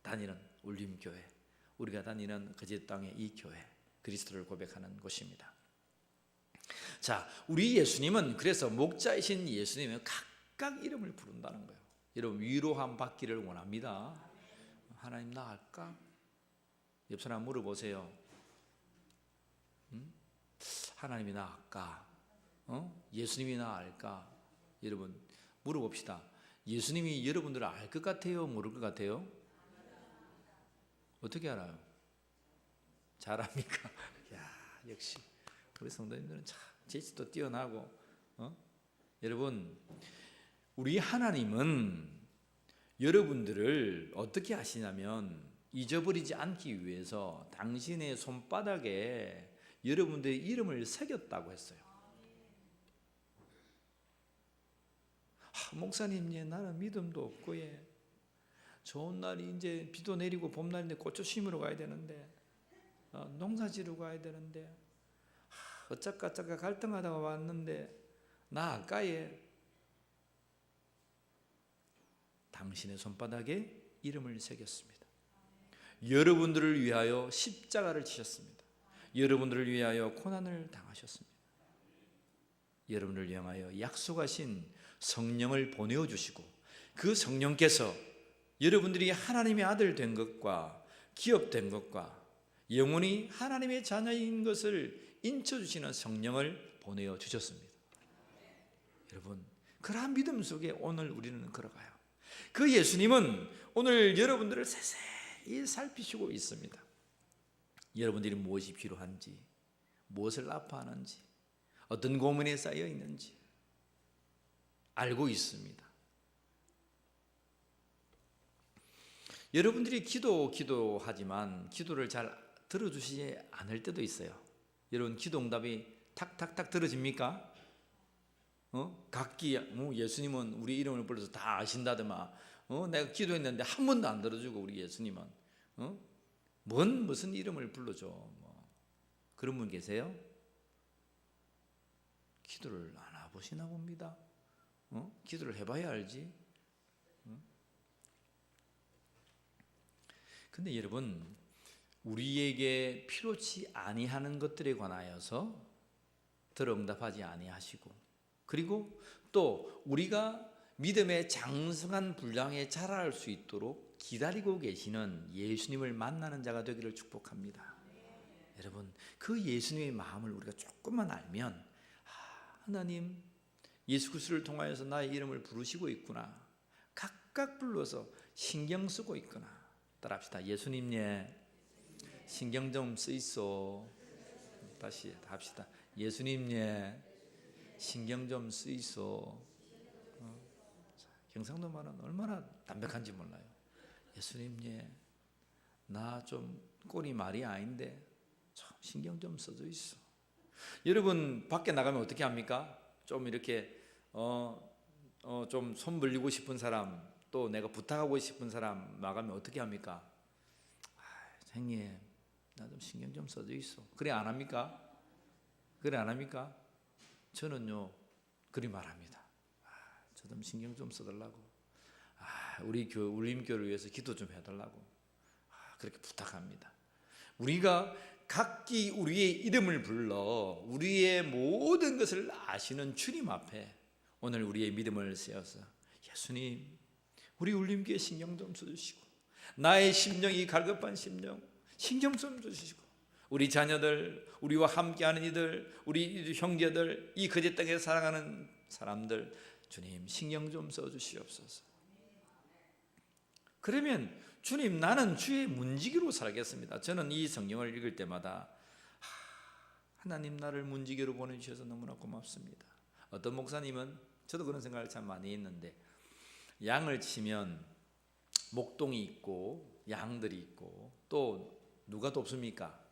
다니는 울림교회, 우리가 다니는 거짓 땅의 이 교회, 그리스도를 고백하는 곳입니다. 자, 우리 예수님은, 그래서 목자이신 예수님은 각각 이름을 부른다는 거예요. 여러분, 위로함 받기를 원합니다. 하나님 나 알까? 옆 사람 물어보세요. 하나님이 나 알까? 예수님이 나 알까? 여러분 물어봅시다. 예수님이 여러분들을 알 것 같아요? 모를 것 같아요? 어떻게 알아요? 잘 압니까? 야, 역시 우리 성도님들은 참 재치도 뛰어나고. 여러분, 우리 하나님은 여러분들을 어떻게 아시냐면 잊어버리지 않기 위해서 당신의 손바닥에 여러분들의 이름을 새겼다고 했어요. 목사님, 나는 믿음도 없고, 좋은 날이 이제 비도 내리고 봄날인데 고추 심으러 가야 되는데, 농사 지르러 가야 되는데, 어쩌까 갈등하다가 왔는데 나 아까에 당신의 손바닥에 이름을 새겼습니다. 여러분들을 위하여 십자가를 지셨습니다. 여러분들을 위하여 고난을 당하셨습니다. 여러분을 향하여 약속하신 성령을 보내주시고, 그 성령께서 여러분들이 하나님의 아들 된 것과 기업된 것과 영원히 하나님의 자녀인 것을 인쳐주시는 성령을 보내주셨습니다. 여러분, 그러한 믿음 속에 오늘 우리는 걸어가요. 그 예수님은 오늘 여러분들을 세세히 살피시고 있습니다. 여러분들이 무엇이 필요한지, 무엇을 아파하는지, 어떤 고민에 쌓여 있는지 알고 있습니다. 여러분들이 기도하지만 기도를 잘 들어주시지 않을 때도 있어요. 여러분, 기도 응답이 탁탁탁 들어집니까? 각기 예수님은 우리 이름을 불러서 다 아신다더만, 내가 기도했는데 한 번도 안 들어주고 우리 예수님은 무슨 이름을 불러줘, 그런 분 계세요? 기도를 안 해보시나 봅니다. 기도를 해봐야 알지. 근데 여러분, 우리에게 필요치 아니하는 것들에 관하여서 들어 응답하지 아니하시고, 그리고 또 우리가 믿음의 장성한 분량에 자랄 수 있도록 기다리고 계시는 예수님을 만나는 자가 되기를 축복합니다. 여러분, 그 예수님의 마음을 우리가 조금만 알면, 하나님 예수 그리스도를 통하여서 나의 이름을 부르시고 있구나, 각각 불러서 신경 쓰고 있구나. 따라합시다. 예수님, 신경 좀 쓰이소. 다시 합시다. 예수님, 신경 좀 쓰이소. 경상도 말은 얼마나 담백한지 몰라요. 예수님, 나 좀 꼴이 말이 아닌데 좀 신경 좀 써줘 있어. 여러분, 밖에 나가면 어떻게 합니까? 좀 이렇게 좀 손 벌리고 싶은 사람, 또 내가 부탁하고 싶은 사람 나가면 어떻게 합니까? 형님, 나 좀 신경 좀 써줘 있어. 그래 안 합니까? 그래 안 합니까? 저는요, 그리 말합니다. 저 좀 신경 좀 써달라고. 우리 울림교를 위해서 기도 좀 해달라고. 그렇게 부탁합니다. 우리가 각기 우리의 이름을 불러 우리의 모든 것을 아시는 주님 앞에 오늘 우리의 믿음을 세워서, 예수님, 우리 울림교회 신경 좀 써주시고, 나의 심령이 갈급한 심령 신경 좀 주시고, 우리 자녀들, 우리와 함께하는 이들, 우리 형제들, 이 거짓 땅에 살아가는 사람들, 주님 신경 좀 써주시옵소서. 그러면 주님, 나는 주의 문지기로 살겠습니다. 저는 이 성경을 읽을 때마다 하나님, 나를 문지기로 보내주셔서 너무나 고맙습니다. 어떤 목사님은, 저도 그런 생각을 참 많이 했는데, 양을 치면 목동이 있고 양들이 있고 또 누가 돕습니까?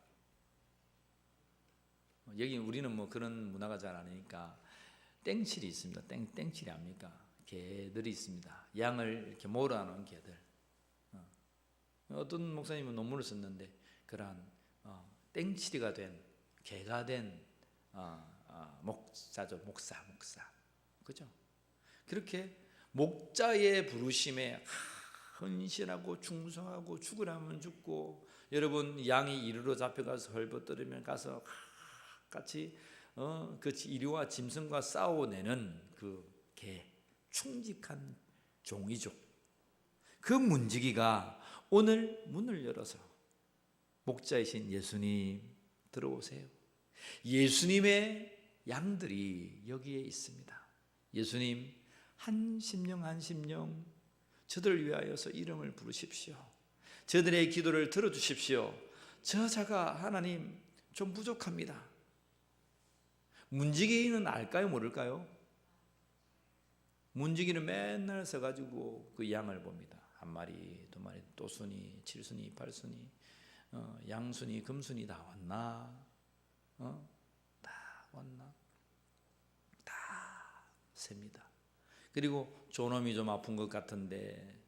여기 우리는 그런 문화가 잘 아니니까 땡칠이 있습니다. 땡칠이 압니까? 개들이 있습니다. 양을 이렇게 몰아놓은 개들. 어떤 목사님은 논문을 썼는데 그러한 땡치리가 된 개가 된 목사죠. 목사 그죠? 그렇게 목자의 부르심에 헌신하고 충성하고 죽으라면 죽고, 여러분 양이 이리로 잡혀가서 헐벗들으면 가서 같이 그 이리와 짐승과 싸워내는 그 개, 충직한 종이죠. 그 문지기가 오늘 문을 열어서 목자이신 예수님 들어오세요. 예수님의 양들이 여기에 있습니다. 예수님 한 심령 저들을 위하여서 이름을 부르십시오. 저들의 기도를 들어주십시오. 저 자가 하나님 좀 부족합니다. 문지기는 알까요 모를까요? 문지기는 맨날 서가지고 그 양을 봅니다. 한 마리, 두 마리, 또 순이, 7순이, 8순이, 양순이, 금순이 다 왔나? 다 왔나? 다 셉니다. 그리고 저놈이 좀 아픈 것 같은데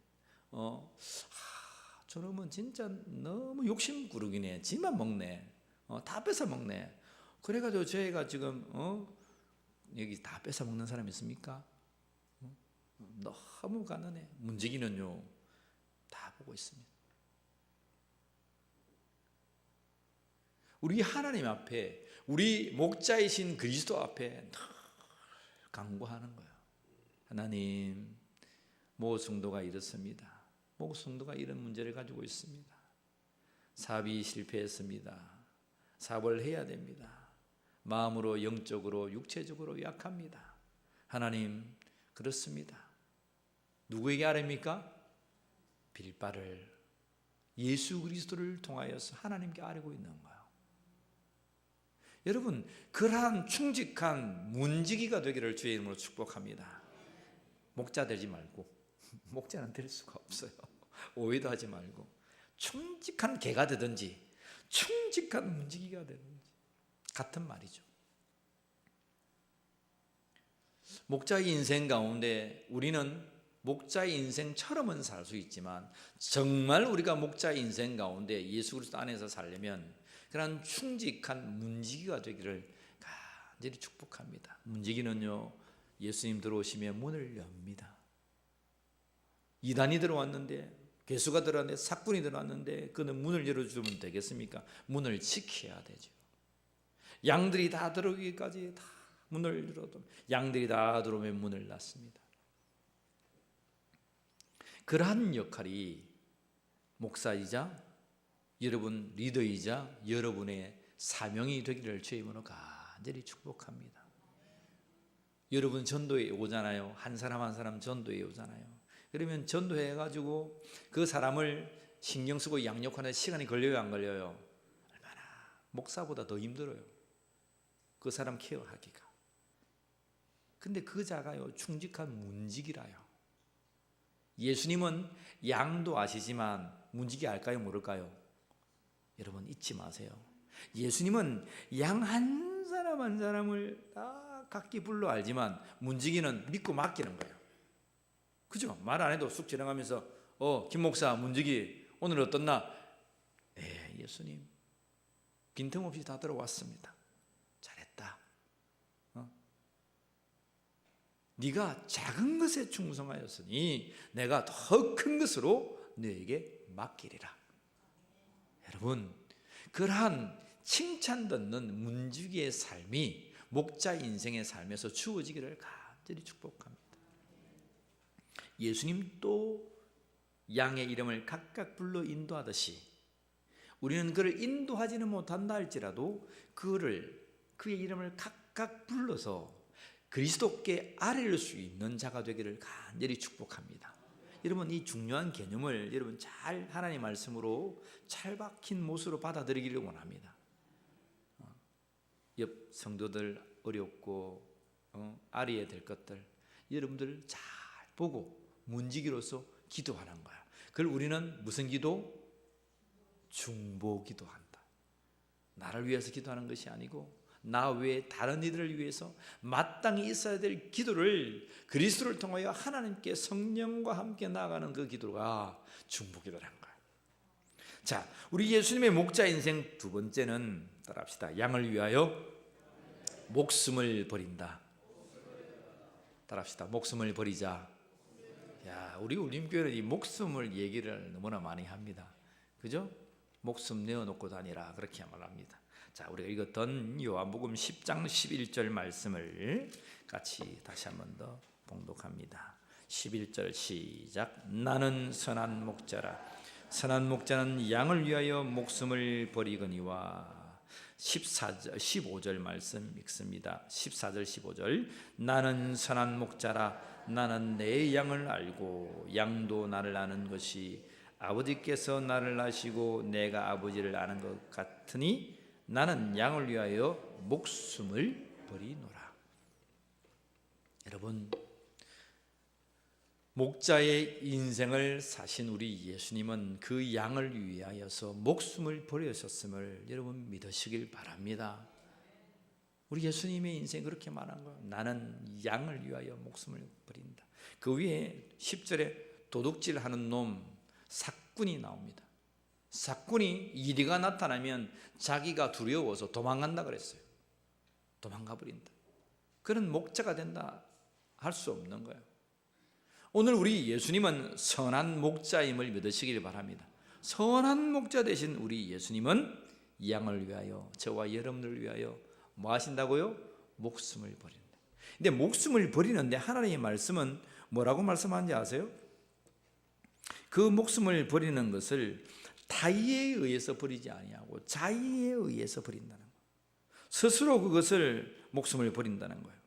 저놈은 진짜 너무 욕심꾸러기네. 지만 먹네. 다 뺏어 먹네. 그래가지고 저희가 지금 여기 다 뺏어 먹는 사람 있습니까? 너무 가난해. 문지기는요 다 보고 있습니다. 우리 하나님 앞에, 우리 목자이신 그리스도 앞에 늘 간구하는 거예요. 하나님, 모 성도가 이렇습니다. 모 성도가 이런 문제를 가지고 있습니다. 사업이 실패했습니다. 사업을 해야 됩니다. 마음으로, 영적으로, 육체적으로 약합니다. 하나님, 그렇습니다. 누구에게 아뢰입니까? 빌바를, 예수 그리스도를 통하여서 하나님께 아뢰고 있는 거예요. 여러분, 그러한 충직한 문지기가 되기를 주의 이름으로 축복합니다. 목자 되지 말고, 목자는 될 수가 없어요. 오해도 하지 말고 충직한 개가 되든지 충직한 문지기가 되든지 같은 말이죠. 목자의 인생 가운데 우리는 목자의 인생처럼은 살 수 있지만, 정말 우리가 목자의 인생 가운데 예수 그리스도 안에서 살려면 그런 충직한 문지기가 되기를 간절히 축복합니다. 문지기는요, 예수님 들어오시면 문을 엽니다. 이단이 들어왔는데, 괴수가 들어왔는데, 사꾼이 들어왔는데 그는 문을 열어주면 되겠습니까? 문을 지켜야 되죠. 양들이 다 들어오기까지 다 문을 열어도 양들이 다 들어오면 문을 닫습니다. 그러한 역할이 목사이자 여러분 리더이자 여러분의 사명이 되기를 주의 이름으로 간절히 축복합니다. 여러분 전도에 오잖아요. 한 사람 한 사람 전도에 오잖아요. 그러면 전도해가지고 그 사람을 신경 쓰고 양육하는 시간이 걸려요, 안 걸려요? 얼마나 목사보다 더 힘들어요, 그 사람 케어하기가. 근데 그 자가요, 충직한 문지기라요. 예수님은 양도 아시지만 문지기 알까요, 모를까요? 여러분 잊지 마세요. 예수님은 양 한 사람 한 사람을 다 각기 불러 알지만 문지기는 믿고 맡기는 거예요. 그죠? 말 안 해도 쑥 지나가면서 김 목사 문지기 오늘 어떻나? 예수님 빈틈없이 다 들어왔습니다. 잘했다. 네가 작은 것에 충성하였으니 내가 더 큰 것으로 너에게 맡기리라. 여러분, 그러한 칭찬 듣는 문지기의 삶이 목자 인생의 삶에서 주어지기를 간절히 축복합니다. 예수님도 양의 이름을 각각 불러 인도하듯이 우리는 그를 인도하지는 못한다 할지라도 그의 이름을 각각 불러서 그리스도께 아뢰를 수 있는 자가 되기를 간절히 축복합니다. 여러분, 이 중요한 개념을 여러분 잘 하나님의 말씀으로 잘 박힌 못으로 받아들이기를 원합니다. 옆 성도들 어렵고 아뢰야 될 것들 여러분들 잘 보고 문지기로서 기도하는 거야. 그걸 우리는 무슨 기도? 중보 기도한다. 나를 위해서 기도하는 것이 아니고 나 외에 다른 이들을 위해서 마땅히 있어야 될 기도를 그리스도를 통하여 하나님께 성령과 함께 나아가는 그 기도가 중보 기도라는 거야. 자, 우리 예수님의 목자 인생 두 번째는 따라합시다. 양을 위하여 목숨을 버린다. 따라합시다. 목숨을 버리자. 야, 우리 울림교회는 이 목숨을 얘기를 너무나 많이 합니다. 그죠? 목숨 내어놓고 다니라 그렇게 말합니다. 자, 우리가 읽었던 요한복음 10장 11절 말씀을 같이 다시 한 번 더 봉독합니다. 11절 시작. 나는 선한 목자라. 선한 목자는 양을 위하여 목숨을 버리거니와. 15절 말씀 읽습니다. 14절 15절. 나는 선한 목자라. 나는 내 양을 알고 양도 나를 아는 것이 아버지께서 나를 아시고 내가 아버지를 아는 것 같으니 나는 양을 위하여 목숨을 버리노라. 여러분, 목자의 인생을 사신 우리 예수님은 그 양을 위하여서 목숨을 버리셨음을 여러분 믿으시길 바랍니다. 우리 예수님의 인생 그렇게 말한 거예요. 나는 양을 위하여 목숨을 버린다. 그 위에 10절에 도둑질하는 놈 삭군이 나옵니다. 삭군이 이리가 나타나면 자기가 두려워서 도망간다 그랬어요. 도망가 버린다. 그런 목자가 된다 할 수 없는 거예요. 오늘 우리 예수님은 선한 목자임을 믿으시길 바랍니다. 선한 목자 되신 우리 예수님은 양을 위하여, 저와 여러분을 위하여 뭐 하신다고요? 목숨을 버린다. 근데 목숨을 버리는데 하나님의 말씀은 뭐라고 말씀하는지 아세요? 그 목숨을 버리는 것을 다의에 의해서 버리지 아니하고 자의에 의해서 버린다는 거예요. 스스로 그것을 목숨을 버린다는 거예요.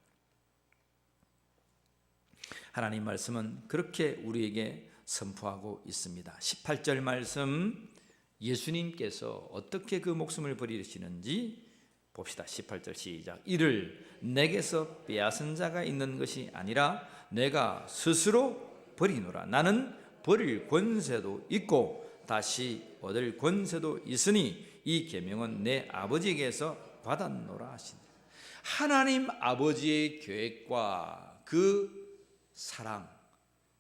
하나님 말씀은 그렇게 우리에게 선포하고 있습니다. 18절 말씀, 예수님께서 어떻게 그 목숨을 버리시는지 봅시다. 18절 시작. 이를 내게서 빼앗은 자가 있는 것이 아니라 내가 스스로 버리노라. 나는 버릴 권세도 있고 다시 얻을 권세도 있으니 이 계명은 내 아버지에게서 받았노라 하시니. 하나님 아버지의 계획과 그 사랑,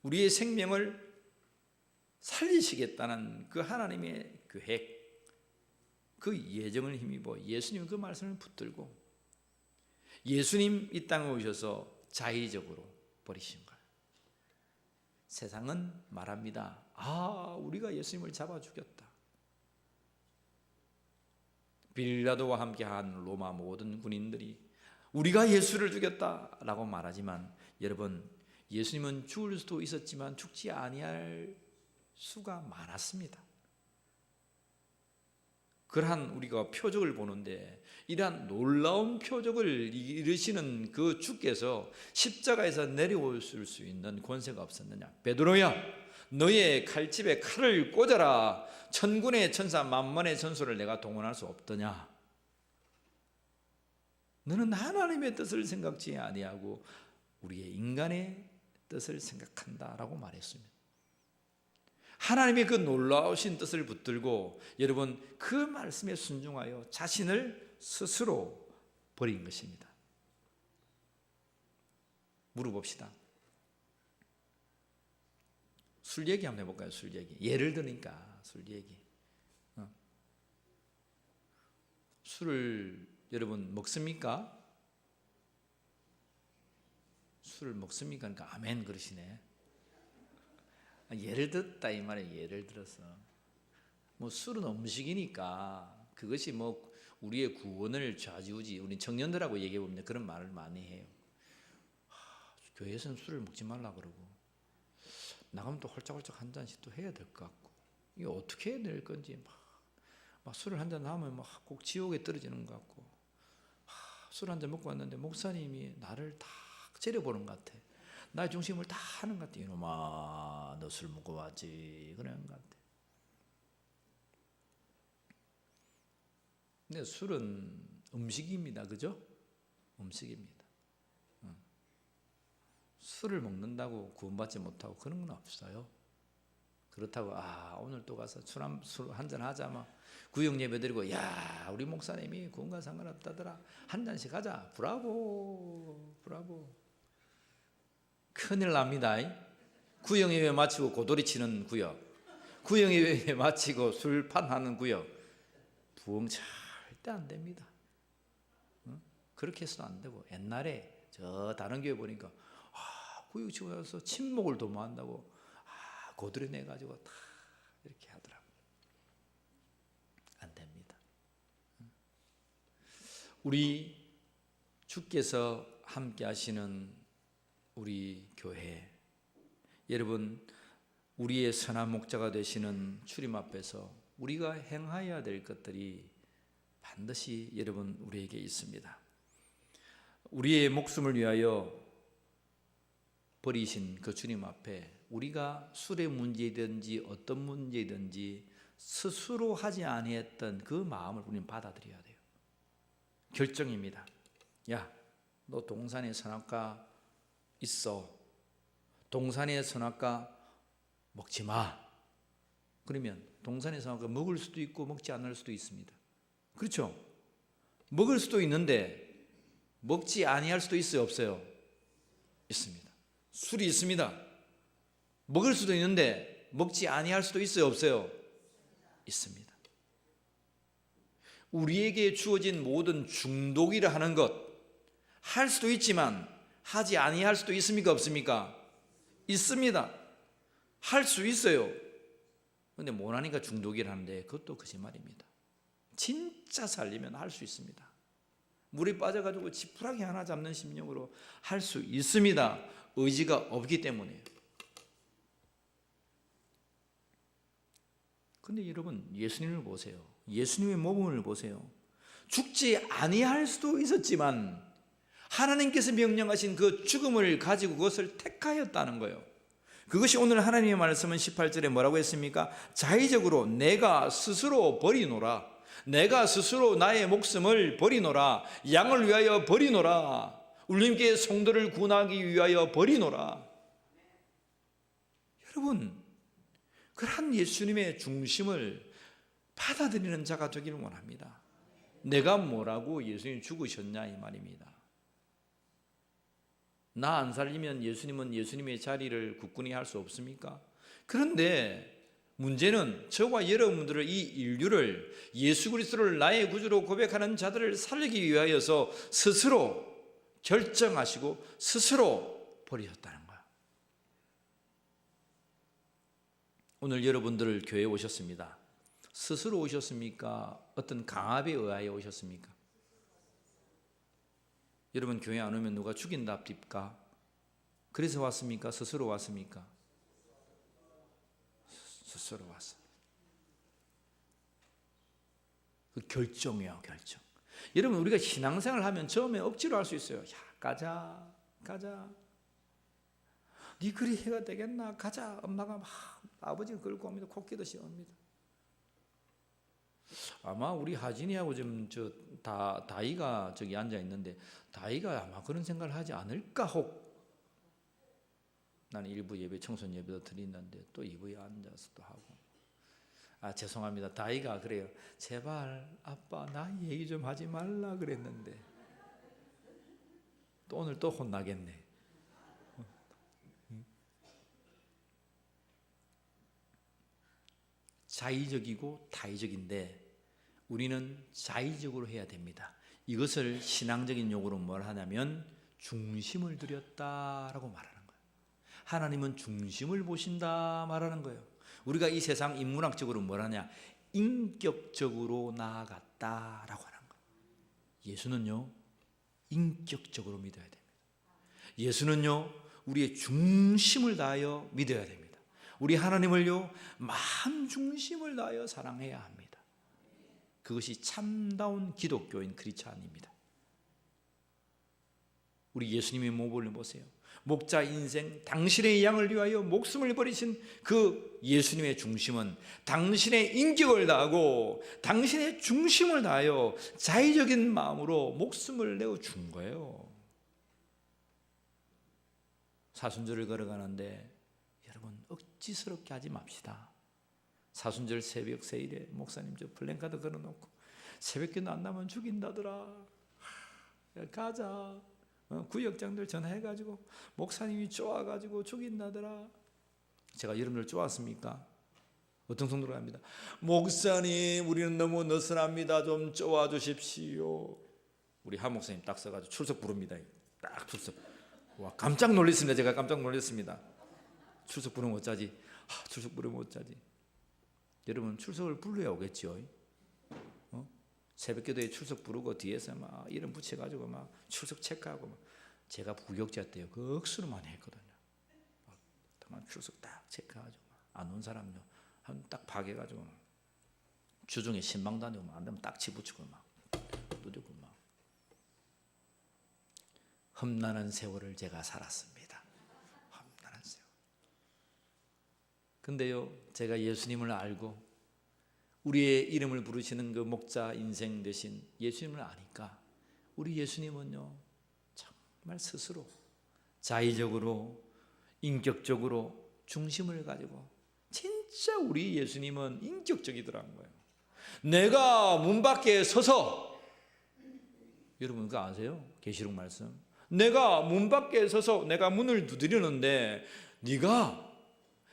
우리의 생명을 살리시겠다는 그 하나님의 계획, 그 예정을 힘입어 예수님 그 말씀을 붙들고 예수님 이 땅에 오셔서 자의적으로 버리신 거예요. 세상은 말합니다. 아, 우리가 예수님을 잡아 죽였다. 빌라도와 함께한 로마 모든 군인들이 우리가 예수를 죽였다라고 말하지만 여러분, 예수님은 죽을 수도 있었지만 죽지 아니할 수가 많았습니다. 그러한 우리가 표적을 보는데 이러한 놀라운 표적을 이루시는 그 주께서 십자가에서 내려오실 수 있는 권세가 없었느냐? 베드로야, 너의 칼집에 칼을 꽂아라. 천군의 천사 만만의 전소를 내가 동원할 수 없더냐? 너는 하나님의 뜻을 생각지 아니하고 우리의 인간의 뜻을 생각한다라고 말했습니다. 하나님의 그 놀라우신 뜻을 붙들고 여러분 그 말씀에 순종하여 자신을 스스로 버린 것입니다. 물어봅시다. 술 얘기 한번 해볼까요? 술 얘기. 예를 드니까 술 얘기. 술을 여러분 먹습니까? 술을 먹습니까? 그러니까 아멘 그러시네. 예를 들었다 이 말이에요. 예를 들어서 뭐 술은 음식이니까 그것이 뭐 우리의 구원을 좌지우지. 우리 청년들하고 얘기해 보면 그런 말을 많이 해요. 교회에서는 술을 먹지 말라 그러고 나가면 또 홀짝홀짝 한 잔씩 또 해야 될 것 같고 이거 어떻게 해야 될 건지 막 술을 한 잔 하면 막 꼭 지옥에 떨어지는 것 같고 술 한 잔 먹고 왔는데 목사님이 나를 다 째려보는 것 같아. 나의 중심을 다 하는 것 같아. 이놈아, 너 술 먹고 왔지. 그런 것 같아. 근데 술은 음식입니다. 그죠? 음식입니다. 술을 먹는다고 구원받지 못하고 그런 건 없어요. 그렇다고 오늘 또 가서 술 한 잔 하자 막 구역 예배 드리고 야 우리 목사님이 구원과 상관없다더라 한 잔씩 하자. 브라보 브라보. 큰일 납니다. 구역 예배 마치고 고돌이 치는 구역. 구역에 마치고 술판하는 구역 부흥 절대 안 됩니다. 그렇게 해서는 안 되고, 옛날에 저 다른 교회 보니까 구역 치고 나서 친목을 도모한다고 고드려 가지고 다 이렇게 하더라고요. 안 됩니다. 우리 주께서 함께 하시는 우리 교회, 여러분, 우리의 선한 목자가 되시는 주님 앞에서 우리가 행하여야 될 것들이 반드시 여러분 우리에게 있습니다. 우리의 목숨을 위하여 버리신 그 주님 앞에 우리가 술의 문제든지 어떤 문제든지 스스로 하지 아니했던 그 마음을 우리는 받아들여야 돼요. 결정입니다. 야, 너 동산에 선악과 있어. 동산에 선악과 먹지 마. 그러면 동산에 선악과 먹을 수도 있고 먹지 않을 수도 있습니다. 그렇죠? 먹을 수도 있는데 먹지 아니할 수도 있어요, 없어요? 있습니다. 술이 있습니다. 먹을 수도 있는데 먹지 아니할 수도 있어요, 없어요? 있습니다. 우리에게 주어진 모든 중독이라 하는 것, 할 수도 있지만 하지 아니할 수도 있습니까, 없습니까? 있습니다. 할 수 있어요. 그런데 못하니까 중독이라는데 그것도 거짓말입니다. 진짜 살리면 할 수 있습니다. 물에 빠져가지고 지푸라기 하나 잡는 심령으로 할 수 있습니다. 의지가 없기 때문에. 근데 여러분, 예수님을 보세요. 예수님의 모범을 보세요. 죽지 아니할 수도 있었지만 하나님께서 명령하신 그 죽음을 가지고 그것을 택하였다는 거예요. 그것이 오늘 하나님의 말씀은 18절에 뭐라고 했습니까? 자의적으로 내가 스스로 버리노라. 내가 스스로 나의 목숨을 버리노라. 양을 위하여 버리노라. 울림께 성도를 구원하기 위하여 버리노라. 여러분, 그러한 예수님의 중심을 받아들이는 자가 되기를 원합니다. 내가 뭐라고 예수님 죽으셨냐 이 말입니다. 나 안 살리면 예수님은 예수님의 자리를 굳건히 할 수 없습니까? 그런데 문제는 저와 여러분들을, 이 인류를, 예수 그리스도를 나의 구주로 고백하는 자들을 살리기 위하여서 스스로 결정하시고 스스로 버리셨다는 거야. 오늘 여러분들 교회에 오셨습니다. 스스로 오셨습니까? 어떤 강압에 의하여 오셨습니까? 여러분 교회 안 오면 누가 죽인답니까? 그래서 왔습니까? 스스로 왔습니까? 스스로 왔습니다. 그 결정이에요, 결정. 여러분, 우리가 신앙생활 하면 처음에 억지로 할 수 있어요. 야, 가자. 네 그리 해가 되겠나? 가자. 엄마가 막 아버지가 끌고 옵니다. 코끼듯이 옵니다. 아마 우리 하진이하고 지금 다이가 저기 앉아 있는데 다이가 아마 그런 생각을 하지 않을까 혹. 나는 일부 예배, 청소년 예배도 드리는데 또 2부에 앉아서 또 하고. 죄송합니다. 다이가 그래요. 제발 아빠 나 얘기 좀 하지 말라 그랬는데 또 오늘 또 혼나겠네. 자의적이고 타의적인데 우리는 자의적으로 해야 됩니다. 이것을 신앙적인 용어로 뭘 하냐면 중심을 들였다라고 말하는 거예요. 하나님은 중심을 보신다 말하는 거예요. 우리가 이 세상 인문학적으로 뭘 하냐? 인격적으로 나아갔다라고 하는 거예요. 예수는요, 인격적으로 믿어야 됩니다. 예수는요, 우리의 중심을 다하여 믿어야 됩니다. 우리 하나님을요, 마음 중심을 다하여 사랑해야 합니다. 그것이 참다운 기독교인 크리스찬입니다. 우리 예수님의 모범을 보세요. 목자 인생, 당신의 양을 위하여 목숨을 버리신 그 예수님의 중심은 당신의 인격을 다하고 당신의 중심을 다하여 자의적인 마음으로 목숨을 내어 준 거예요. 사순절을 걸어가는데 여러분 억지스럽게 하지 맙시다. 사순절 새벽 세일에 목사님 저 플랜카드 걸어놓고 새벽기도 안 나면 죽인다더라. 가자. 구역장들 전화해가지고 목사님이 쪼아가지고 죽인다더라. 제가 여러분들 쪼았습니까? 어떤 성도가 합니다. 목사님, 우리는 너무 느슨합니다. 좀 쪼아 주십시오. 우리 한 목사님 딱 써가지고 출석 부릅니다. 딱 출석. 와, 깜짝 놀랐습니다. 제가 깜짝 놀랐습니다. 출석 부르면 어쩌지? 출석 부르면 어쩌지? 여러분, 출석을 불러야 오겠죠. 새벽기도에 출석 부르고 뒤에서 막 이름 붙여가지고 막 출석 체크하고 막. 제가 부격자 때요 그 억수로 많이 했거든요. 막 출석 딱 체크해가지고 안 온 사람요 한 딱 파괴가지고 주중에 신방 다니고 안 되면 딱지 붙이고 막 두들고 막. 험난한 세월을 제가 살았습니다. 험난한 세월. 근데요, 제가 예수님을 알고 우리의 이름을 부르시는 그 목자 인생 되신 예수님을 아니까 우리 예수님은요 정말 스스로 자의적으로 인격적으로 중심을 가지고 진짜 우리 예수님은 인격적이더라는 거예요. 내가 문 밖에 서서, 여러분 그거 아세요? 계시록 말씀. 내가 문 밖에 서서 내가 문을 두드리는데 네가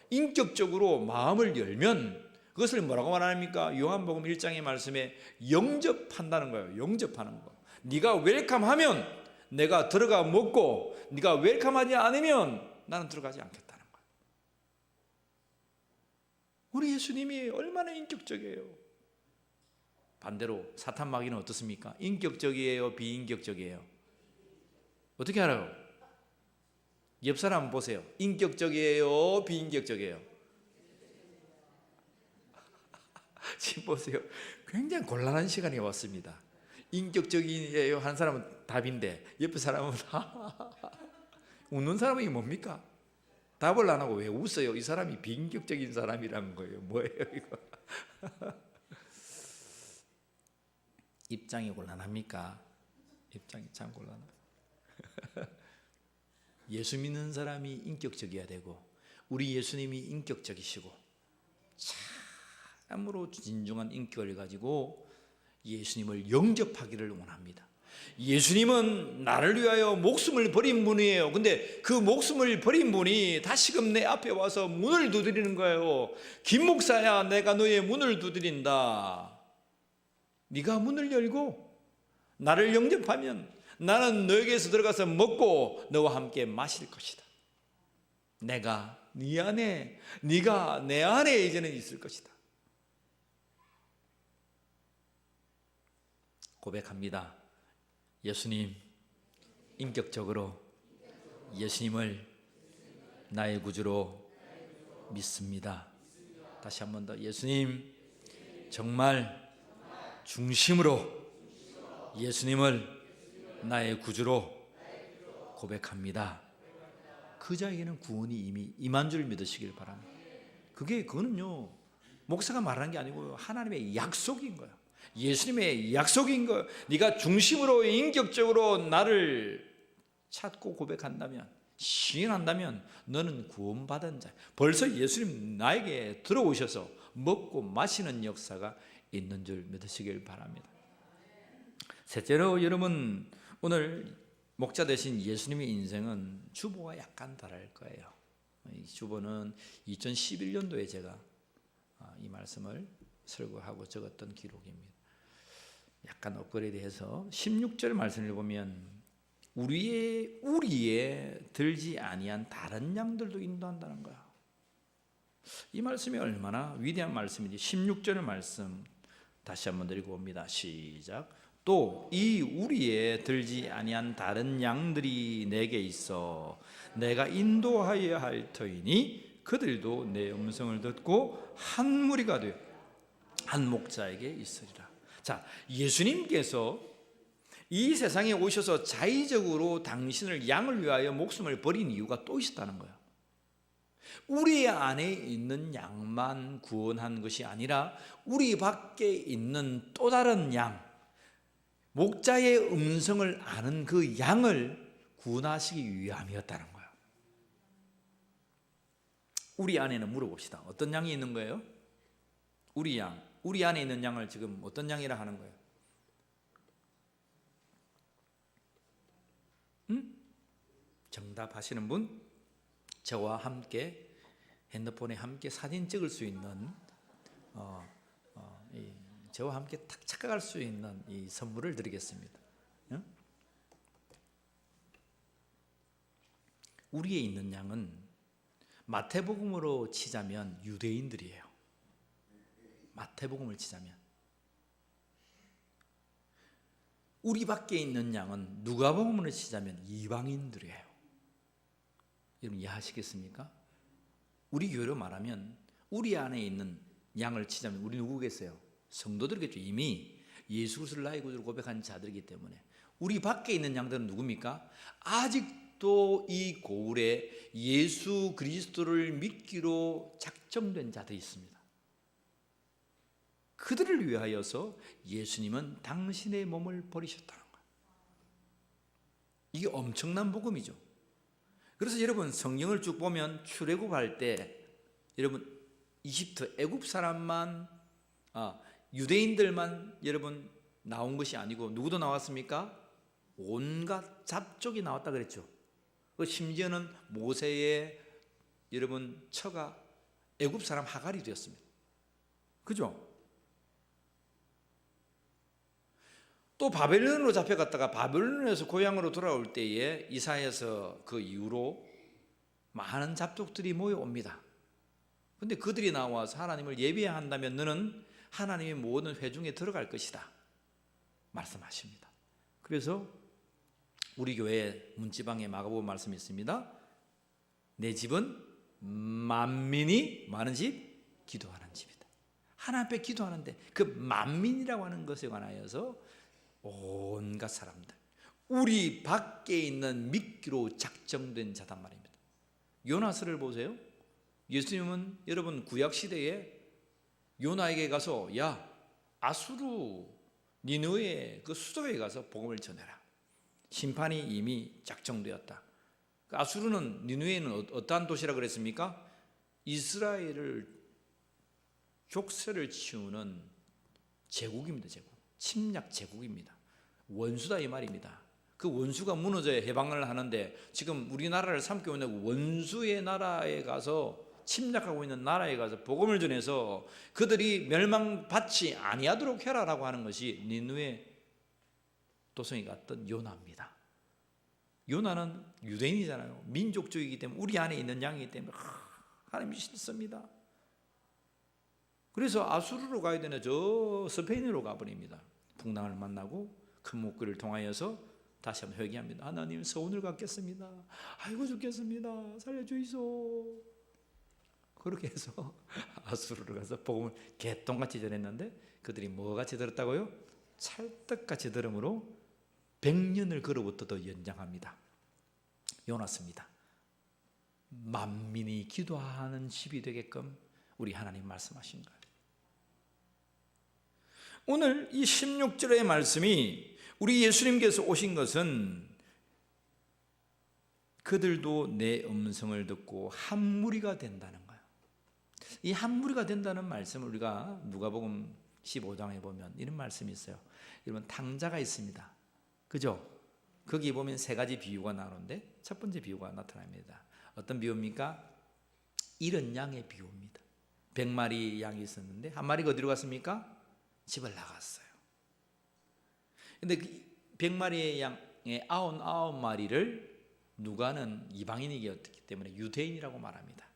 인격적으로 마음을 열면 그것을 뭐라고 말합니까? 요한복음 1장의 말씀에 영접한다는 거예요. 영접하는 거. 네가 웰컴하면 내가 들어가 먹고 네가 웰컴하지 않으면 나는 들어가지 않겠다는 거예요. 우리 예수님이 얼마나 인격적이에요. 반대로 사탄 마귀는 어떻습니까? 인격적이에요? 비인격적이에요? 어떻게 알아요? 옆 사람 보세요. 인격적이에요? 비인격적이에요? 지금 보세요. 굉장히 곤란한 시간이 왔습니다. 인격적이에요 한 사람은 답인데 옆에 사람은 웃는 사람이 뭡니까? 답을 안 하고 왜 웃어요? 이 사람이 비인격적인 사람이라는 거예요. 뭐예요 이거? 입장이 곤란합니까? 입장이 참 곤란해요. 예수 믿는 사람이 인격적이어야 되고 우리 예수님이 인격적이시고 참으로 진중한 인격을 가지고 예수님을 영접하기를 원합니다. 예수님은 나를 위하여 목숨을 버린 분이에요. 근데 그 목숨을 버린 분이 다시금 내 앞에 와서 문을 두드리는 거예요. 김 목사야, 내가 너의 문을 두드린다. 네가 문을 열고 나를 영접하면 나는 너에게서 들어가서 먹고 너와 함께 마실 것이다. 내가 네 안에, 네가 내 안에 이제는 있을 것이다. 고백합니다. 예수님, 인격적으로 예수님을 나의 구주로 믿습니다. 다시 한 번 더, 예수님 정말 중심으로 예수님을 나의 구주로 고백합니다. 그 자에게는 구원이 이미 임한 줄 믿으시길 바랍니다. 그거는요 목사가 말하는 게 아니고 하나님의 약속인 거예요. 예수님의 약속인 거예요. 네가 중심으로 인격적으로 나를 찾고 고백한다면, 시인한다면 너는 구원받은 자야. 벌써 예수님 나에게 들어오셔서 먹고 마시는 역사가 있는 줄 믿으시길 바랍니다. 셋째로, 여러분 오늘 목자 되신 예수님의 인생은 주보와 약간 다를 거예요. 이 주보는 2011년도에 제가 이 말씀을 설교하고 적었던 기록입니다. 약간 업그레이드해서 16절 말씀을 보면 우리에 들지 아니한 다른 양들도 인도한다는 거야. 이 말씀이 얼마나 위대한 말씀인지 16절 말씀 다시 한번 드리고 옵니다. 시작. 또 이 우리에 들지 아니한 다른 양들이 내게 있어 내가 인도하여야 할 터이니 그들도 내 음성을 듣고 한 무리가 되어 한 목자에게 있으리라. 자, 예수님께서 이 세상에 오셔서 자의적으로 당신을 양을 위하여 목숨을 버린 이유가 또 있었다는 거예요. 우리 안에 있는 양만 구원한 것이 아니라 우리 밖에 있는 또 다른 양, 목자의 음성을 아는 그 양을 구원하시기 위함이었다는 거예요. 우리 안에는 물어봅시다. 어떤 양이 있는 거예요? 우리 양. 우리 안에 있는 양을 지금 어떤 양이라 하는 거예요? 정답하시는 분? 저와 함께 핸드폰에 함께 사진 찍을 수 있는 저와 함께 탁 착각할 수 있는 이 선물을 드리겠습니다. 응? 우리에 있는 양은 마태복음으로 치자면 유대인들이에요. 마태복음을 치자면. 우리 밖에 있는 양은 누가복음으로 치자면 이방인들이에요. 여러분 이해하시겠습니까? 우리 교회로 말하면 우리 안에 있는 양을 치자면 우리 누구겠어요? 성도들이겠죠. 이미 예수 그리스도를 나의 구주로 고백한 자들이기 때문에. 우리 밖에 있는 양들은 누굽니까? 아직도 이 고울에 예수 그리스도를 믿기로 작정된 자들이 있습니다. 그들을 위하여서 예수님은 당신의 몸을 버리셨다는 거예요. 이게 엄청난 복음이죠. 그래서 여러분 성경을 쭉 보면 출애굽할 때 여러분 이집트 애굽 사람만 유대인들만 여러분 나온 것이 아니고 누구도 나왔습니까? 온갖 잡족이 나왔다 그랬죠. 심지어는 모세의 여러분 처가 애굽 사람 하갈이 되었습니다. 그죠? 또 바벨론으로 잡혀갔다가 바벨론에서 고향으로 돌아올 때에 이사야서 그 이후로 많은 잡족들이 모여옵니다. 근데 그들이 나와서 하나님을 예배한다면 너는 하나님의 모든 회중에 들어갈 것이다 말씀하십니다. 그래서 우리 교회 문지방에 마가복음 말씀이 있습니다. 내 집은 만민이 많은 집, 기도하는 집이다. 하나님 앞에 기도하는데 그 만민이라고 하는 것에 관하여서 온갖 사람들, 우리 밖에 있는 믿기로 작정된 자단 말입니다. 요나스를 보세요. 예수님은 여러분 구약시대에 요나에게 가서 야 아수르 니느웨 그 수도에 가서 복음을 전해라. 심판이 이미 작정되었다. 아수르는 니느웨는 어떠한 도시라 그랬습니까? 이스라엘을 족쇄를 치우는 제국입니다. 제국. 침략 제국입니다. 원수다 이 말입니다. 그 원수가 무너져야 해방을 하는데 지금 우리나라를 삼고 있는 원수의 나라에 가서 침략하고 있는 나라에 가서 복음을 전해서 그들이 멸망받지 아니하도록 해라라고 하는 것이 니느웨 도성에 갔던 요나입니다. 요나는 유대인이잖아요. 민족주의이기 때문에 우리 안에 있는 양이기 때문에 하나님이 싫습니다. 그래서 아수르로 가야 되는 저 스페인으로 가버립니다. 풍랑을 만나고 큰 목걸이를 통하여서 다시 한번 회개합니다. 하나님 서운을 갖겠습니다. 아이고 죽겠습니다. 살려주이소. 그렇게 해서 아수르로 가서 복음을 개똥같이 전했는데 그들이 뭐같이 들었다고요? 찰떡같이 들음으로 100년을 그로부터 더 연장합니다. 요나스입니다. 만민이 기도하는 집이 되게끔 우리 하나님 말씀하신 거예요. 오늘 이 16절의 말씀이 우리 예수님께서 오신 것은 그들도 내 음성을 듣고 한 무리가 된다는 거예요. 이 한 무리가 된다는 말씀을 우리가 누가복음 15장에 보면 이런 말씀이 있어요. 여러분 탕자가 있습니다. 그죠? 거기 보면 세 가지 비유가 나오는데 첫 번째 비유가 나타납니다. 어떤 비유입니까? 잃은 양의 비유입니다. 100마리 양이 있었는데 한 마리가 어디로 갔습니까? 집을 나갔어요. 근데 그 100마리의 양의 99마리를 누가는 이방인이었기 때문에 유대인이라고 말합니다.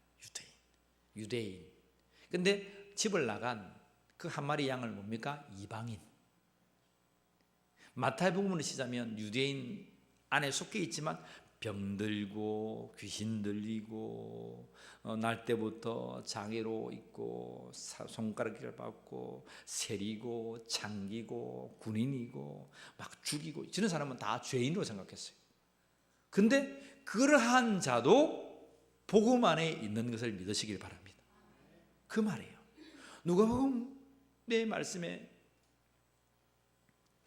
유대인. 근데 집을 나간 그 한 마리 양을 뭡니까? 이방인. 마태복음으로 치자면 유대인 안에 속해 있지만 병들고 귀신 들리고 날 때부터 장애로 있고 손가락질을 받고 세리고 창기고 군인이고 막 죽이고 저런 사람은 다 죄인으로 생각했어요. 근데 그러한 자도 복음 안에 있는 것을 믿으시길 바랍니다. 그 말이에요. 누가복음의 말씀에